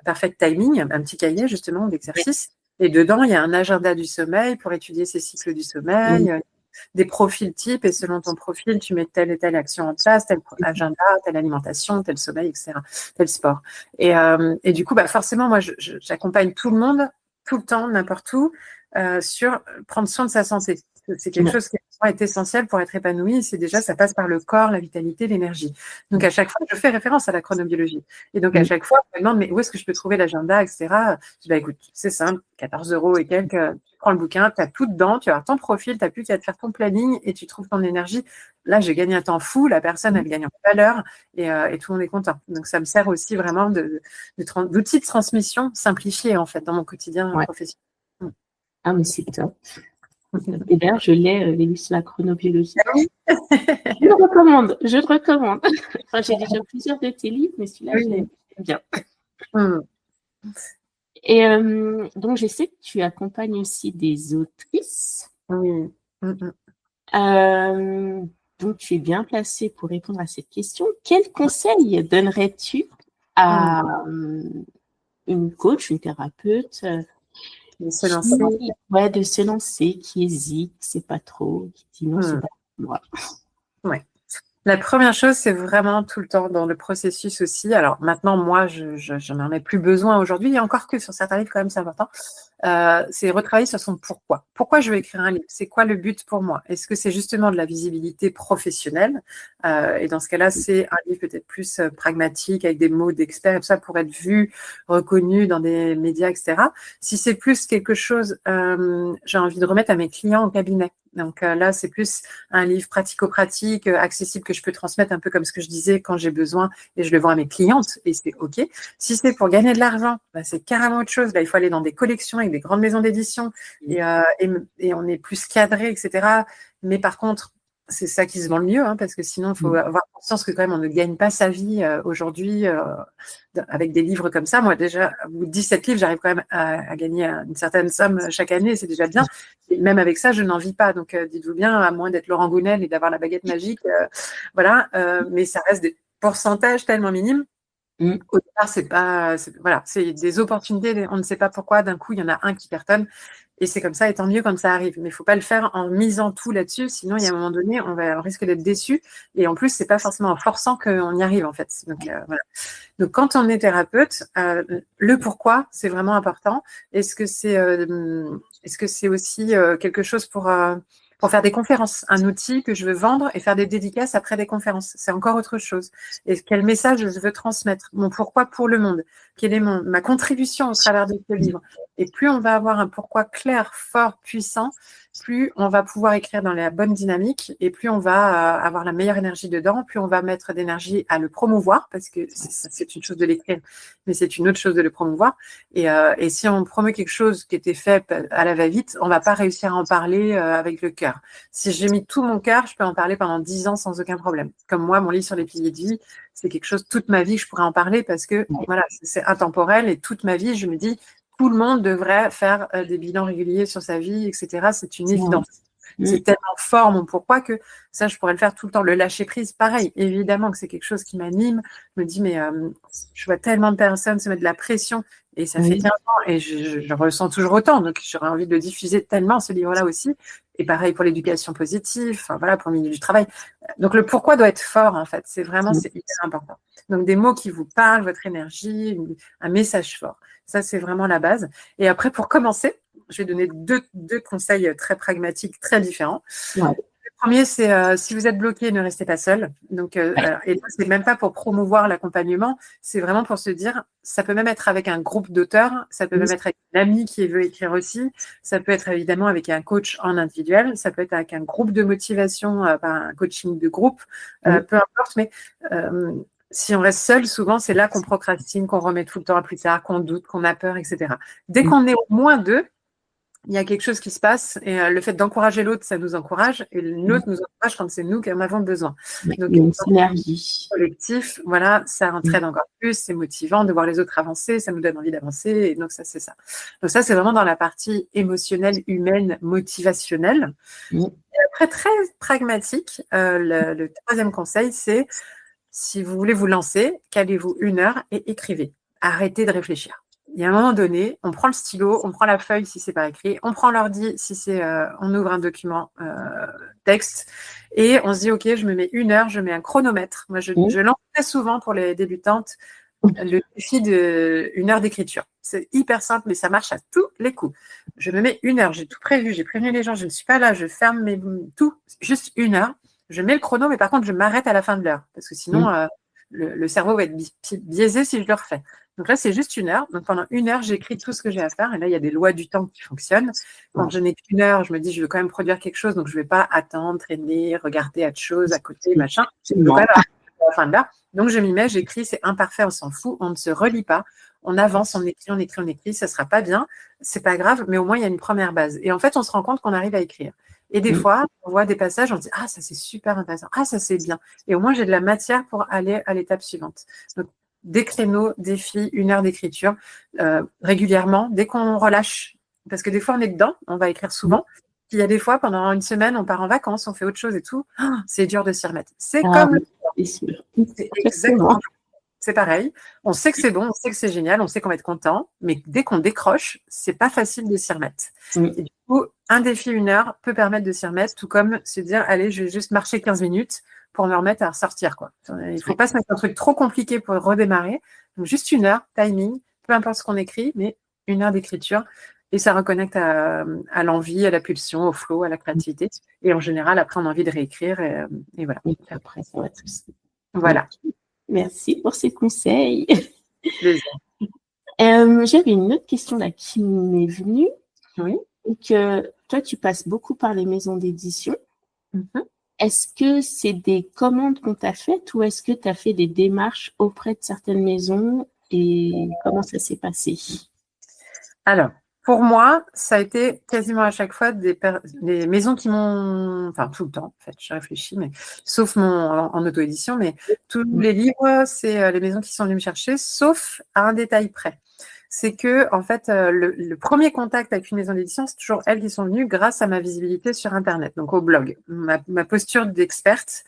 Perfect Timing, un petit cahier justement d'exercice. Et dedans, il y a un agenda du sommeil pour étudier ces cycles du sommeil, des profils types. Et selon ton profil, tu mets telle et telle action en place, tel agenda, telle alimentation, tel sommeil, etc., tel sport. Et du coup, forcément, moi, j'accompagne tout le monde, tout le temps, n'importe où, sur prendre soin de sa santé. C'est quelque chose qui est essentiel pour être épanoui. C'est déjà, ça passe par le corps, la vitalité, l'énergie. Donc, à chaque fois, je fais référence à la chronobiologie. Et donc, à chaque fois, je me demande, mais où est-ce que je peux trouver l'agenda, etc. Je dis, écoute, c'est simple, 14 € et quelques, tu prends le bouquin, tu as tout dedans, tu as ton profil, tu n'as plus qu'à te faire ton planning et tu trouves ton énergie. Là, j'ai gagné un temps fou, la personne, elle gagne en valeur et tout le monde est content. Donc, ça me sert aussi vraiment d'outil de transmission simplifié, en fait, dans mon quotidien professionnel. Ah, mais c'est top. Et d'ailleurs, je l'ai lu sur la chronobiologie. Je le recommande. Enfin, j'ai déjà plusieurs de tes livres, mais celui-là, je l'aime bien. Et donc, je sais que tu accompagnes aussi des autrices. Oui. Donc, tu es bien placée pour répondre à cette question. Quel conseil donnerais-tu à une coach, une thérapeute de se lancer. De se lancer, qui hésite, qui ne sait pas trop, qui dit non, c'est pas pour moi. Ouais. La première chose, c'est vraiment tout le temps dans le processus aussi. Alors maintenant, moi, je n'en ai plus besoin aujourd'hui, et encore que sur certains livres, quand même, c'est important. C'est retravailler sur son pourquoi. Pourquoi je veux écrire un livre? C'est quoi le but pour moi? Est-ce que c'est justement de la visibilité professionnelle? Et dans ce cas-là, c'est un livre peut-être plus pragmatique, avec des mots d'experts, tout ça, pour être vu, reconnu dans des médias, etc. Si c'est plus quelque chose, j'ai envie de remettre à mes clients au cabinet. Donc là, c'est plus un livre pratico-pratique, accessible, que je peux transmettre un peu comme ce que je disais quand j'ai besoin et je le vends à mes clientes et c'est OK. Si c'est pour gagner de l'argent, c'est carrément autre chose. Là, il faut aller dans des collections avec des grandes maisons d'édition et on est plus cadré, etc. Mais par contre, c'est ça qui se vend le mieux, parce que sinon, il faut avoir conscience que quand même, on ne gagne pas sa vie aujourd'hui avec des livres comme ça. Moi, déjà, au bout de 17 livres, j'arrive quand même à gagner une certaine somme chaque année, c'est déjà bien. Et même avec ça, je n'en vis pas. Donc, dites-vous bien, à moins d'être Laurent Gounel et d'avoir la baguette magique, mais ça reste des pourcentages tellement minimes. Au départ, c'est des opportunités, on ne sait pas pourquoi, d'un coup, il y en a un qui cartonne. Et c'est comme ça, et tant mieux quand ça arrive. Mais il ne faut pas le faire en misant tout là-dessus, sinon, il y a un moment donné, on risque d'être déçu. Et en plus, ce n'est pas forcément en forçant qu'on y arrive, en fait. Donc, voilà. Donc, quand on est thérapeute, le pourquoi, c'est vraiment important. Est-ce que c'est aussi quelque chose pour faire des conférences, un outil que je veux vendre et faire des dédicaces après des conférences? C'est encore autre chose. Et quel message je veux transmettre? Mon pourquoi pour le monde? Quelle est ma contribution au travers de ce livre? Et plus on va avoir un pourquoi clair, fort, puissant, plus on va pouvoir écrire dans la bonne dynamique et plus on va avoir la meilleure énergie dedans, plus on va mettre d'énergie à le promouvoir, parce que c'est une chose de l'écrire, mais c'est une autre chose de le promouvoir. Et si on promeut quelque chose qui était fait à la va-vite, on ne va pas réussir à en parler avec le cœur. Si j'ai mis tout mon cœur, je peux en parler pendant 10 ans sans aucun problème. Comme moi, mon livre sur les piliers de vie, c'est quelque chose, toute ma vie, je pourrais en parler parce que voilà, c'est intemporel et toute ma vie, je me dis, tout le monde devrait faire des bilans réguliers sur sa vie, etc. C'est une évidence. C'est tellement fort mon pourquoi que ça, je pourrais le faire tout le temps. Le lâcher prise, pareil. Évidemment que c'est quelque chose qui m'anime. Je me dis, mais je vois tellement de personnes se mettre de la pression et ça fait 15 ans et je ressens toujours autant. Donc, j'aurais envie de le diffuser tellement, ce livre-là aussi. Et pareil pour l'éducation positive, enfin voilà, pour le milieu du travail. Donc, le pourquoi doit être fort, en fait. C'est hyper important. Donc, des mots qui vous parlent, votre énergie, un message fort. Ça, c'est vraiment la base. Et après, pour commencer, je vais donner deux conseils très pragmatiques, très différents. Ouais. Le premier, c'est si vous êtes bloqué, ne restez pas seul. Donc, et c'est même pas pour promouvoir l'accompagnement, c'est vraiment pour se dire, ça peut même être avec un groupe d'auteurs, ça peut même être avec un ami qui veut écrire aussi, ça peut être évidemment avec un coach en individuel, ça peut être avec un groupe de motivation, un coaching de groupe, peu importe, mais si on reste seul, souvent, c'est là qu'on procrastine, qu'on remet tout le temps à plus tard, qu'on doute, qu'on a peur, etc. Dès qu'on est au moins deux, il y a quelque chose qui se passe et le fait d'encourager l'autre, ça nous encourage et l'autre nous encourage quand c'est nous qui en avons besoin. Donc, il y a une synergie. Collectif, voilà, ça entraîne encore plus, c'est motivant de voir les autres avancer, ça nous donne envie d'avancer et donc ça, c'est ça. Donc ça, c'est vraiment dans la partie émotionnelle, humaine, motivationnelle. Et après, très pragmatique, le troisième conseil, c'est si vous voulez vous lancer, calez-vous 1 heure et écrivez. Arrêtez de réfléchir. Il y a un moment donné, on prend le stylo, on prend la feuille si c'est pas écrit, on prend l'ordi si c'est, on ouvre un document texte et on se dit ok, je me mets 1 heure, je mets un chronomètre. Moi, je lance très souvent pour les débutantes le défi de 1 heure d'écriture. C'est hyper simple, mais ça marche à tous les coups. Je me mets 1 heure, j'ai tout prévu, j'ai prévenu les gens, je ne suis pas là, je ferme tout, juste 1 heure. Je mets le chrono, mais par contre, je m'arrête à la fin de l'heure parce que sinon, le cerveau va être biaisé si je le refais. Donc là, c'est juste 1 heure. Donc pendant 1 heure, j'écris tout ce que j'ai à faire. Et là, il y a des lois du temps qui fonctionnent. Quand je n'ai qu'1 heure, je me dis, je veux quand même produire quelque chose. Donc je ne vais pas attendre, traîner, regarder autre chose à côté, machin. Je veux quand même à la fin de l'heure. Donc je m'y mets, j'écris, c'est imparfait, on s'en fout. On ne se relit pas. On avance, on écrit, on écrit, on écrit. Ça ne sera pas bien. C'est pas grave, mais au moins, il y a une première base. Et en fait, on se rend compte qu'on arrive à écrire. Et des fois, on voit des passages, on se dit « Ah, ça c'est super intéressant. Ah, ça c'est bien. » Et au moins, j'ai de la matière pour aller à l'étape suivante. Donc, des créneaux, défis, 1 heure d'écriture, régulièrement, dès qu'on relâche. Parce que des fois, on est dedans, on va écrire souvent. Puis il y a des fois, pendant 1 semaine, on part en vacances, on fait autre chose et tout. Oh, c'est dur de s'y remettre. C'est comme c'est exactement. C'est pareil. On sait que c'est bon, on sait que c'est génial, on sait qu'on va être content, mais dès qu'on décroche, c'est pas facile de s'y remettre. Et du coup, un défi 1 heure peut permettre de s'y remettre, tout comme se dire, allez, je vais juste marcher 15 minutes pour me remettre à ressortir, quoi. Il faut pas se mettre un truc trop compliqué pour redémarrer. Donc, juste 1 heure, timing, peu importe ce qu'on écrit, mais 1 heure d'écriture. Et ça reconnecte à l'envie, à la pulsion, au flow, à la créativité. Et en général, après, on a envie de réécrire et voilà. Et après, ça va tout. Voilà. Merci pour ces conseils. J'avais une autre question là qui m'est venue. Oui. Donc, toi, tu passes beaucoup par les maisons d'édition. Mm-hmm. Est-ce que c'est des commandes qu'on t'a faites ou est-ce que tu as fait des démarches auprès de certaines maisons et comment ça s'est passé? Alors, pour moi, ça a été quasiment à chaque fois des maisons qui m'ont, enfin tout le temps, en fait, je réfléchis, mais sauf en auto-édition, mais tous les livres, c'est les maisons qui sont venues me chercher, sauf à un détail près. C'est que, en fait, le premier contact avec une maison d'édition, c'est toujours elles qui sont venues grâce à ma visibilité sur Internet, donc au blog. Ma posture d'experte,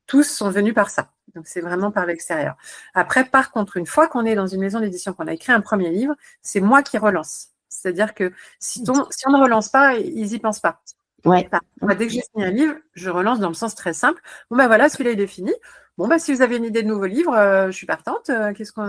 tous sont venus par ça. Donc, c'est vraiment par l'extérieur. Après, par contre, une fois qu'on est dans une maison d'édition, qu'on a écrit un premier livre, c'est moi qui relance. C'est-à-dire que si on ne relance pas, ils n'y pensent pas. Ouais. Moi, dès que j'ai fini un livre, je relance dans le sens très simple. Bon, ben voilà, celui-là, il est fini. Bon, ben si vous avez une idée de nouveau livre, je suis partante.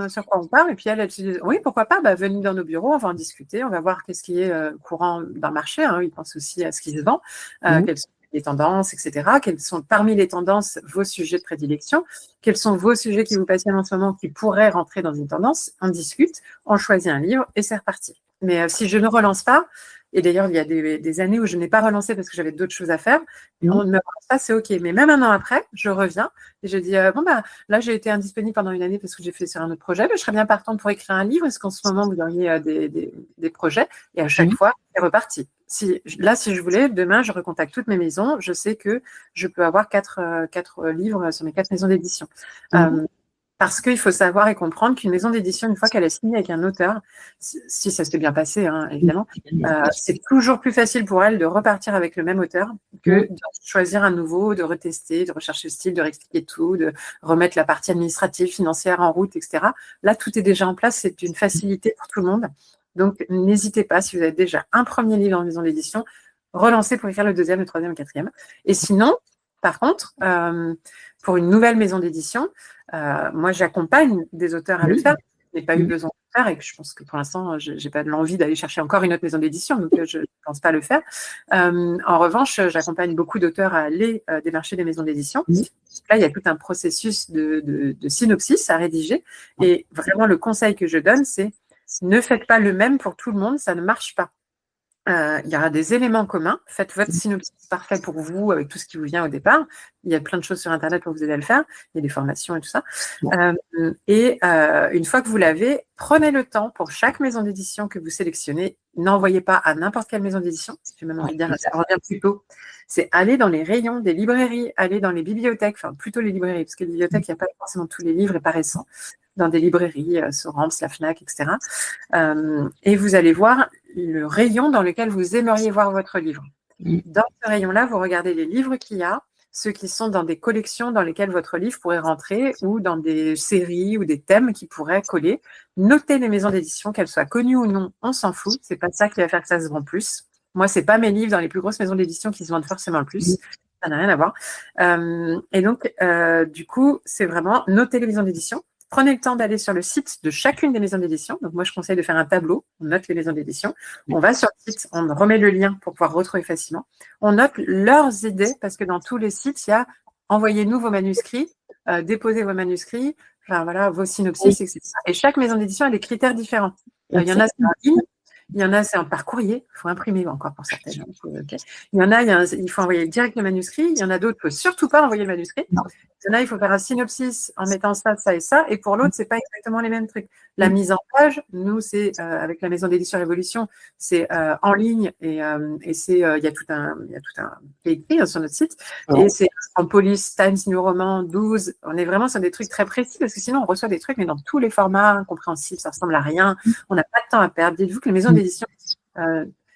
Sur quoi on parle? Et puis elle se dit, oui, pourquoi pas? Venez dans nos bureaux, on va en discuter, on va voir qu'est-ce qui est courant dans le marché. Hein. Ils pensent aussi à ce qui se vend, quelles sont les tendances, etc. Quels sont parmi les tendances vos sujets de prédilection? Quels sont vos sujets qui vous passionnent en ce moment qui pourraient rentrer dans une tendance? On discute, on choisit un livre et c'est reparti. Mais si je ne relance pas, et d'ailleurs, il y a des années où je n'ai pas relancé parce que j'avais d'autres choses à faire. On ne me relance pas, c'est OK. Mais même 1 an après, je reviens et je dis là, j'ai été indisponible pendant 1 année parce que j'ai fait sur un autre projet. Je serais bien partante pour écrire un livre. Est-ce qu'en ce moment, vous auriez des projets? Et à chaque fois, c'est reparti. Si je voulais, demain, je recontacte toutes mes maisons. Je sais que je peux avoir 4 livres sur mes 4 maisons d'édition. Parce qu'il faut savoir et comprendre qu'une maison d'édition, une fois qu'elle est signée avec un auteur, si ça s'est bien passé, hein, évidemment, c'est toujours plus facile pour elle de repartir avec le même auteur que de choisir un nouveau, de retester, de rechercher le style, de réexpliquer tout, de remettre la partie administrative, financière en route, etc. Là, tout est déjà en place, c'est une facilité pour tout le monde. Donc, n'hésitez pas, si vous avez déjà un premier livre en maison d'édition, relancez pour écrire le 2e, le 3e, le 4e. Et sinon, par contre, pour une nouvelle maison d'édition, moi, j'accompagne des auteurs à le faire. Je n'ai pas eu besoin faire et que je pense que pour l'instant, je n'ai pas l'envie d'aller chercher encore une autre maison d'édition, donc je ne pense pas le faire. En revanche, j'accompagne beaucoup d'auteurs à aller démarcher des maisons d'édition. Là, il y a tout un processus de synopsis à rédiger. Et vraiment, le conseil que je donne, c'est ne faites pas le même pour tout le monde, ça ne marche pas. Il y aura des éléments communs. Faites votre synopsis parfait pour vous avec tout ce qui vous vient au départ. Il y a plein de choses sur Internet pour vous aider à le faire. Il y a des formations et tout ça. Une fois que vous l'avez, prenez le temps pour chaque maison d'édition que vous sélectionnez. N'envoyez pas à n'importe quelle maison d'édition. J'ai même envie de dire, ça revient plus tôt. C'est aller dans les rayons des librairies, aller dans les bibliothèques, enfin plutôt les librairies, parce que les bibliothèques, il n'y a pas forcément tous les livres et pas récents, dans des librairies, Sorams, la Fnac, etc. Et vous allez voir le rayon dans lequel vous aimeriez voir votre livre. Dans ce rayon-là, vous regardez les livres qu'il y a, ceux qui sont dans des collections dans lesquelles votre livre pourrait rentrer ou dans des séries ou des thèmes qui pourraient coller. Notez les maisons d'édition, qu'elles soient connues ou non, on s'en fout. C'est pas ça qui va faire que ça se vend plus. Moi, c'est pas mes livres dans les plus grosses maisons d'édition qui se vendent forcément le plus. Ça n'a rien à voir. Et donc, du coup, c'est vraiment noter les maisons d'édition. Prenez le temps d'aller sur le site de chacune des maisons d'édition. Donc, moi, je conseille de faire un tableau. On note les maisons d'édition. On va sur le site, on remet le lien pour pouvoir retrouver facilement. On note leurs idées parce que dans tous les sites, il y a envoyez-nous vos manuscrits, déposez vos manuscrits, enfin, voilà, vos synopsis, etc. Et chaque maison d'édition a des critères différents. Il y en a, c'est en ligne. Il y en a, c'est par courrier. Il faut imprimer encore pour certaines. Okay. Il y en a, il faut envoyer direct le manuscrit. Il y en a d'autres, il ne faut surtout pas envoyer le manuscrit. Il y en a, il faut faire un synopsis en mettant ça, ça et ça. Et pour l'autre, ce n'est pas exactement les mêmes trucs. La mise en page, nous, c'est avec la maison d'édition Révolution, c'est en ligne et c'est il y a tout un qui est écrit sur notre site. Et c'est en police, Times New Roman, 12. On est vraiment sur des trucs très précis parce que sinon, on reçoit des trucs, mais dans tous les formats incompréhensibles, ça ressemble à rien. On n'a pas de temps à perdre. Dites-vous que les maisons d'édition,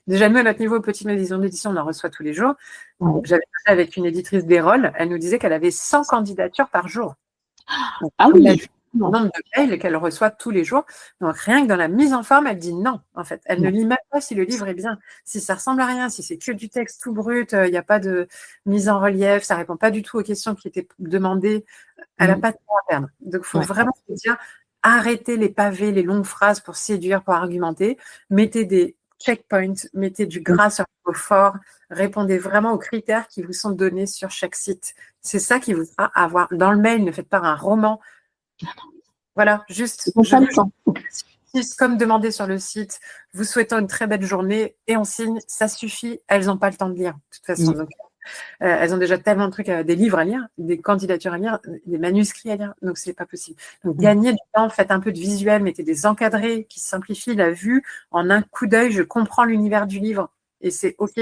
déjà, nous, à notre niveau, petite maison d'édition, on en reçoit tous les jours. J'avais parlé avec une éditrice d'Erol, elle nous disait qu'elle avait 100 candidatures par jour. Le nombre de mails qu'elle reçoit tous les jours. Donc, rien que dans la mise en forme, elle dit non, en fait. Elle ne lit même pas si le livre est bien. Si ça ressemble à rien, si c'est que du texte tout brut, il n'y a pas de mise en relief, ça ne répond pas du tout aux questions qui étaient demandées, elle n'a pas de temps à perdre. Donc, il faut vraiment se dire, arrêtez les pavés, les longues phrases pour séduire, pour argumenter. Mettez des checkpoints, mettez du gras sur vos forts, répondez vraiment aux critères qui vous sont donnés sur chaque site. C'est ça qui vous fera avoir. Dans le mail, ne faites pas un roman. Voilà, juste comme demandé sur le site, vous souhaitant une très belle journée et on signe, ça suffit. Elles n'ont pas le temps de lire, de toute façon. Donc, elles ont déjà tellement de trucs, des livres à lire, des candidatures à lire, des manuscrits à lire, donc c'est pas possible. Donc gagnez du temps, faites un peu de visuel, mettez des encadrés qui simplifient la vue. En un coup d'œil, je comprends l'univers du livre et c'est OK.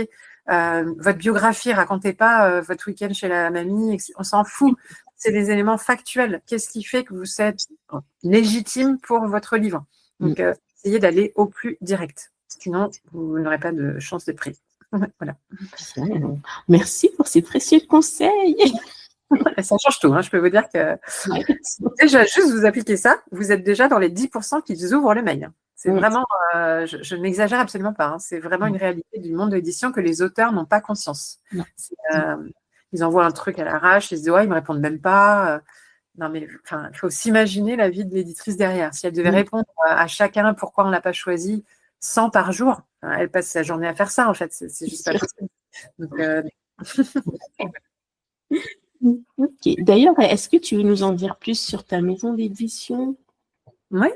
Votre biographie, racontez pas votre week-end chez la mamie, on s'en fout. C'est des éléments factuels. Qu'est-ce qui fait que vous êtes légitime pour votre livre? Donc, essayez d'aller au plus direct. Sinon, vous n'aurez pas de chance de prix. Voilà. Merci pour ces précieux conseils. Ça change tout. Hein. Je peux vous dire que déjà, juste vous appliquez ça, vous êtes déjà dans les 10% qui ouvrent le mail. C'est vraiment, je n'exagère absolument pas. Hein. C'est vraiment une réalité du monde de l'édition que les auteurs n'ont pas conscience. Ils envoient un truc à l'arrache, ils se disent ouais, ils me répondent même pas. Non mais il faut s'imaginer la vie de l'éditrice derrière. Si elle devait répondre à chacun pourquoi on ne l'a pas choisi 100 par jour, elle passe sa journée à faire ça en fait. C'est juste pas possible. Donc, Ok. D'ailleurs, est-ce que tu veux nous en dire plus sur ta maison d'édition? Oui,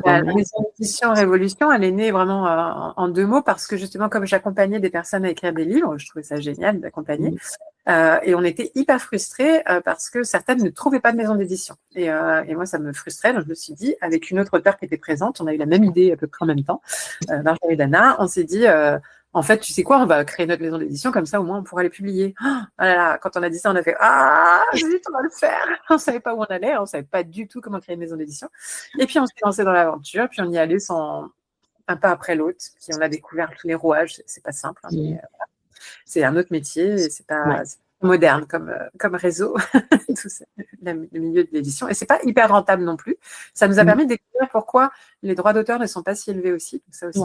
la maison d'édition Révolution, elle est née vraiment en 2 mots parce que justement, comme j'accompagnais des personnes à écrire des livres, je trouvais ça génial d'accompagner. Et on était hyper frustrés parce que certaines ne trouvaient pas de maison d'édition. Et moi, ça me frustrait. Donc, je me suis dit, avec une autre auteure qui était présente, on a eu la même idée à peu près en même temps, Marjorie et Dana, on s'est dit, en fait, tu sais quoi, on va créer notre maison d'édition, comme ça, au moins, on pourra les publier. Oh là là, quand on a dit ça, on a fait « Ah, zut, on va le faire !» On ne savait pas où on allait, on ne savait pas du tout comment créer une maison d'édition. Et puis, on s'est lancé dans l'aventure, puis on y allait un pas après l'autre, puis on a découvert tous les rouages. C'est pas simple, hein, mais, c'est un autre métier, et c'est pas moderne comme réseau, tout ça, le milieu de l'édition. Et c'est pas hyper rentable non plus. Ça nous a permis de découvrir pourquoi les droits d'auteur ne sont pas si élevés aussi. Donc ça aussi,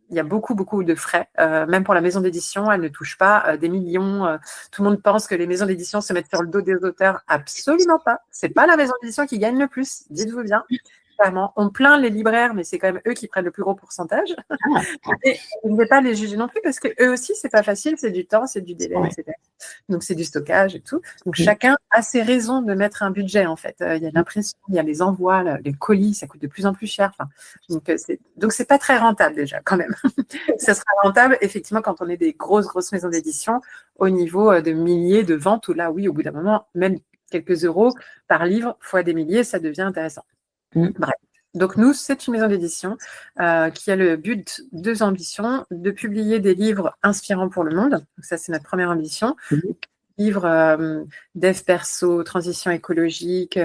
il y a beaucoup de frais, même pour la maison d'édition, elle ne touche pas des millions. Tout le monde pense que les maisons d'édition se mettent sur le dos des auteurs. Absolument pas. C'est pas la maison d'édition qui gagne le plus, dites-vous bien. Clairement. On plaint les libraires, mais c'est quand même eux qui prennent le plus gros pourcentage. Ah, Et on ne veut pas les juger non plus parce que eux aussi, c'est pas facile, c'est du temps, c'est du délai, ouais. etc. Donc c'est du stockage et tout. Donc Mm. chacun a ses raisons de mettre un budget en fait. Il y a l'impression, il y a les envois, les colis, ça coûte de plus en plus cher. Enfin, donc c'est pas très rentable déjà quand même. Ça sera rentable effectivement quand on est des grosses maisons d'édition au niveau de milliers de ventes où là oui, au bout d'un moment, même quelques euros par livre fois des milliers, ça devient intéressant. Mm. Bref. Donc nous, c'est une maison d'édition qui a le but, deux ambitions, de publier des livres inspirants pour le monde. Donc ça, c'est notre première ambition. Mm. Livres dev perso, transition écologique,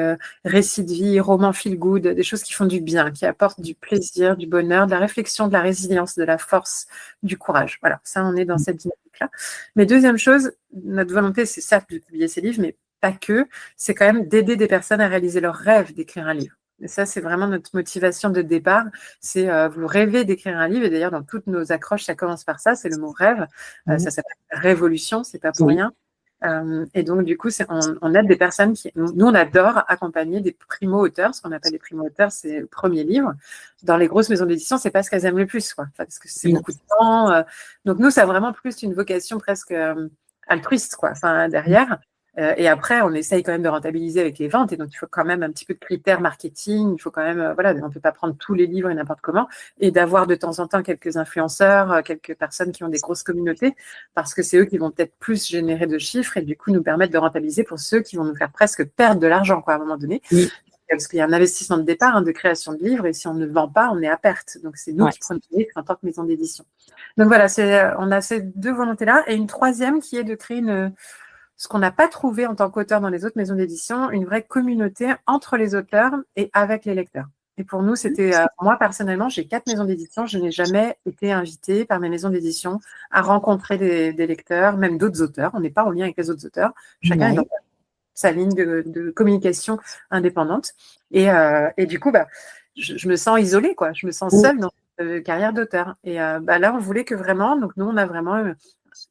récits de vie, romans feel good, des choses qui font du bien, qui apportent du plaisir, du bonheur, de la réflexion, de la résilience, de la force, du courage. Voilà, ça, on est dans cette dynamique-là. Mais deuxième chose, notre volonté, c'est certes de publier ces livres, mais pas que, c'est quand même d'aider des personnes à réaliser leur rêve d'écrire un livre. Et ça, c'est vraiment notre motivation de départ. C'est vous rêvez d'écrire un livre. Et d'ailleurs, dans toutes nos accroches, ça commence par ça. C'est le mot rêve. Ça s'appelle révolution. C'est pas pour rien. Et donc, du coup, on aide des personnes qui... Nous, on adore accompagner des primo-auteurs. Ce qu'on appelle des primo-auteurs, c'est le premier livre. Dans les grosses maisons d'édition, c'est pas ce qu'elles aiment le plus, quoi. Enfin, parce que c'est beaucoup de temps. Donc, nous, ça a vraiment plus une vocation presque altruiste, quoi. Enfin, derrière. Et après, on essaye quand même de rentabiliser avec les ventes. Et donc, il faut quand même un petit peu de critères marketing. Il faut quand même, voilà, on ne peut pas prendre tous les livres et n'importe comment. Et d'avoir de temps en temps quelques influenceurs, quelques personnes qui ont des grosses communautés, parce que c'est eux qui vont peut-être plus générer de chiffres et du coup nous permettre de rentabiliser pour ceux qui vont nous faire presque perdre de l'argent, quoi, à un moment donné. Oui. Parce qu'il y a un investissement de départ de création de livres et si on ne vend pas, on est à perte. Donc, c'est nous qui prenons les livres en tant que maison d'édition. Donc, voilà, on a ces deux volontés-là. Et une troisième qui est de créer ce qu'on n'a pas trouvé en tant qu'auteur dans les autres maisons d'édition, une vraie communauté entre les auteurs et avec les lecteurs. Et pour nous, c'était, moi personnellement, j'ai 4 maisons d'édition, je n'ai jamais été invitée par mes maisons d'édition à rencontrer des lecteurs, même d'autres auteurs. On n'est pas en lien avec les autres auteurs. Chacun est dans sa ligne de communication indépendante. Et du coup, je me sens isolée, quoi. Je me sens seule dans cette carrière d'auteur. Et là, on voulait que vraiment, donc nous, on a vraiment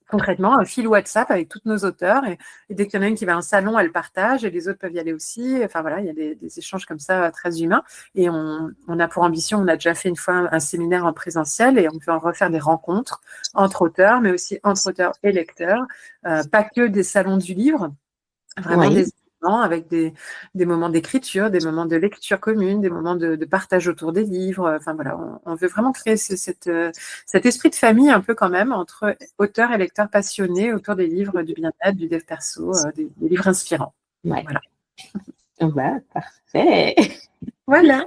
concrètement un fil WhatsApp avec tous nos auteurs et dès qu'il y en a une qui va à un salon, elle partage et les autres peuvent y aller aussi. Enfin voilà, il y a des échanges comme ça très humains et on a pour ambition, on a déjà fait une fois un séminaire en présentiel et on peut en refaire des rencontres entre auteurs, mais aussi entre auteurs et lecteurs, pas que des salons du livre, vraiment des avec des moments d'écriture, des moments de lecture commune, des moments de partage autour des livres. Enfin voilà, on veut vraiment créer cet esprit de famille un peu quand même entre auteurs et lecteurs passionnés autour des livres du bien-être, du dev perso, des livres inspirants. Ouais. Voilà. Parfait. Voilà.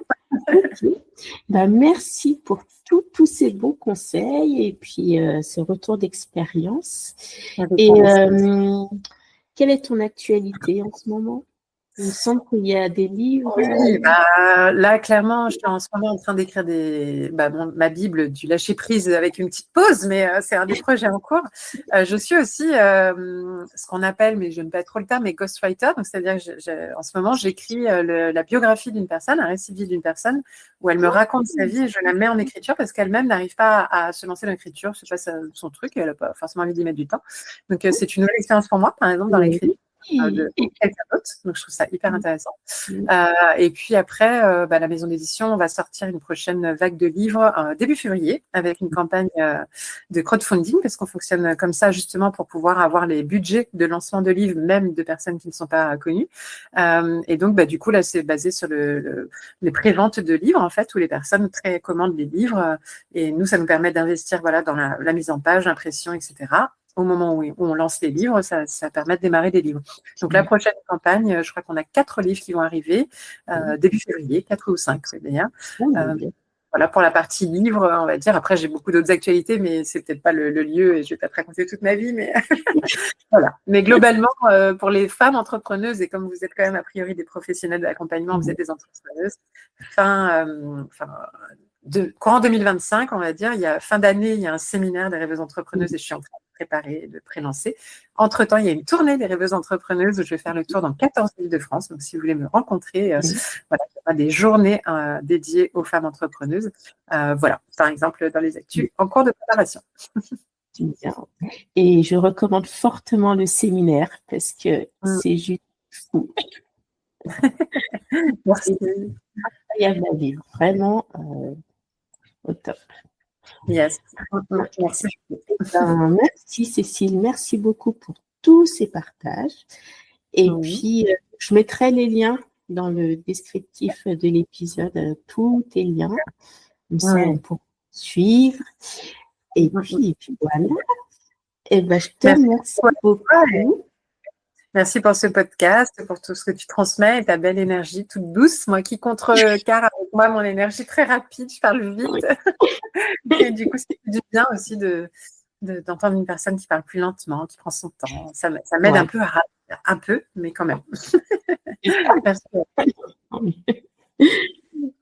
Okay. Merci pour tous ces bons conseils et puis ce retour d'expérience. Et quelle est ton actualité en ce moment? Il me semble qu'il y a des livres. Oui, là, clairement, je suis en ce moment en train d'écrire ma Bible du lâcher prise avec une petite pause, mais c'est un des projets en cours. Je suis aussi ce qu'on appelle, mais je n'aime pas trop le terme, mais ghostwriter. Donc, c'est-à-dire que en ce moment, j'écris la biographie d'une personne, un récit de vie d'une personne, où elle me raconte sa vie et je la mets en écriture parce qu'elle-même n'arrive pas à se lancer dans l'écriture. C'est pas son truc et elle n'a pas forcément envie d'y mettre du temps. Donc, c'est une nouvelle expérience pour moi, par exemple, dans l'écriture. De quelqu'un d'autre, donc je trouve ça hyper intéressant. Et puis après, la maison d'édition va sortir une prochaine vague de livres début février avec une campagne de crowdfunding parce qu'on fonctionne comme ça justement pour pouvoir avoir les budgets de lancement de livres même de personnes qui ne sont pas connues. Et donc du coup là c'est basé sur les préventes de livres en fait où les personnes précommandent les livres et nous ça nous permet d'investir dans la mise en page, l'impression, etc. Au moment où on lance les livres, ça permet de démarrer des livres. Donc, la prochaine campagne, je crois qu'on a 4 livres qui vont arriver début février, 4 ou 5, c'est d'ailleurs. Voilà, pour la partie livre, on va dire. Après, j'ai beaucoup d'autres actualités, mais c'est peut-être pas le lieu et je vais pas te raconter toute ma vie, mais voilà. Mais globalement, pour les femmes entrepreneuses, et comme vous êtes quand même a priori des professionnels de l'accompagnement, vous êtes des entrepreneuses, courant 2025, on va dire, fin d'année, il y a un séminaire des rêveuses entrepreneuses et je suis en train de préparer, de prélancer. Entre-temps, il y a une tournée des rêveuses entrepreneuses où je vais faire le tour dans 14 villes de France. Donc, si vous voulez me rencontrer, il y aura des journées dédiées aux femmes entrepreneuses. Par exemple, dans les actus en cours de préparation. Bien. Et je recommande fortement le séminaire parce que c'est juste fou. Merci. incroyable à vivre, vraiment au top. Yes. Merci. Merci Cécile, merci beaucoup pour tous ces partages. Et puis, je mettrai les liens dans le descriptif de l'épisode, tous tes liens. Comme ça, on pourra suivre. Et puis voilà. Et ben, je te remercie beaucoup. Merci pour ce podcast, pour tout ce que tu transmets et ta belle énergie toute douce. Moi qui contrecarre avec moi mon énergie très rapide, je parle vite. Et du coup, c'est du bien aussi d'entendre une personne qui parle plus lentement, qui prend son temps. Ça m'aide un peu à ralentir, un peu, mais quand même. Merci.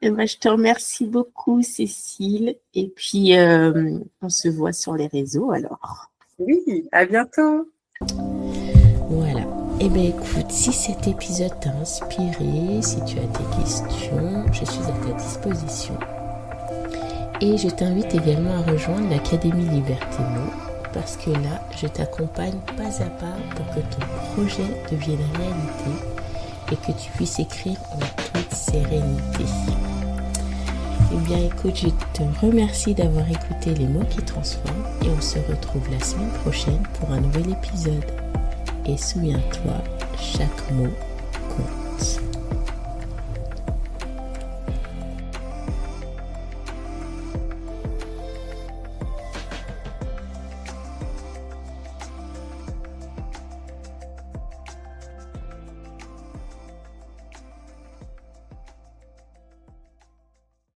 Et ben, je te remercie beaucoup, Cécile. Et puis, on se voit sur les réseaux alors. Oui, à bientôt. Voilà. Eh bien, écoute, si cet épisode t'a inspiré, si tu as des questions, je suis à ta disposition. Et je t'invite également à rejoindre l'Académie Liberté Mot, parce que là, je t'accompagne pas à pas pour que ton projet devienne réalité et que tu puisses écrire en toute sérénité. Eh bien, écoute, je te remercie d'avoir écouté Les mots qui transforment et on se retrouve la semaine prochaine pour un nouvel épisode. Et souviens-toi, chaque mot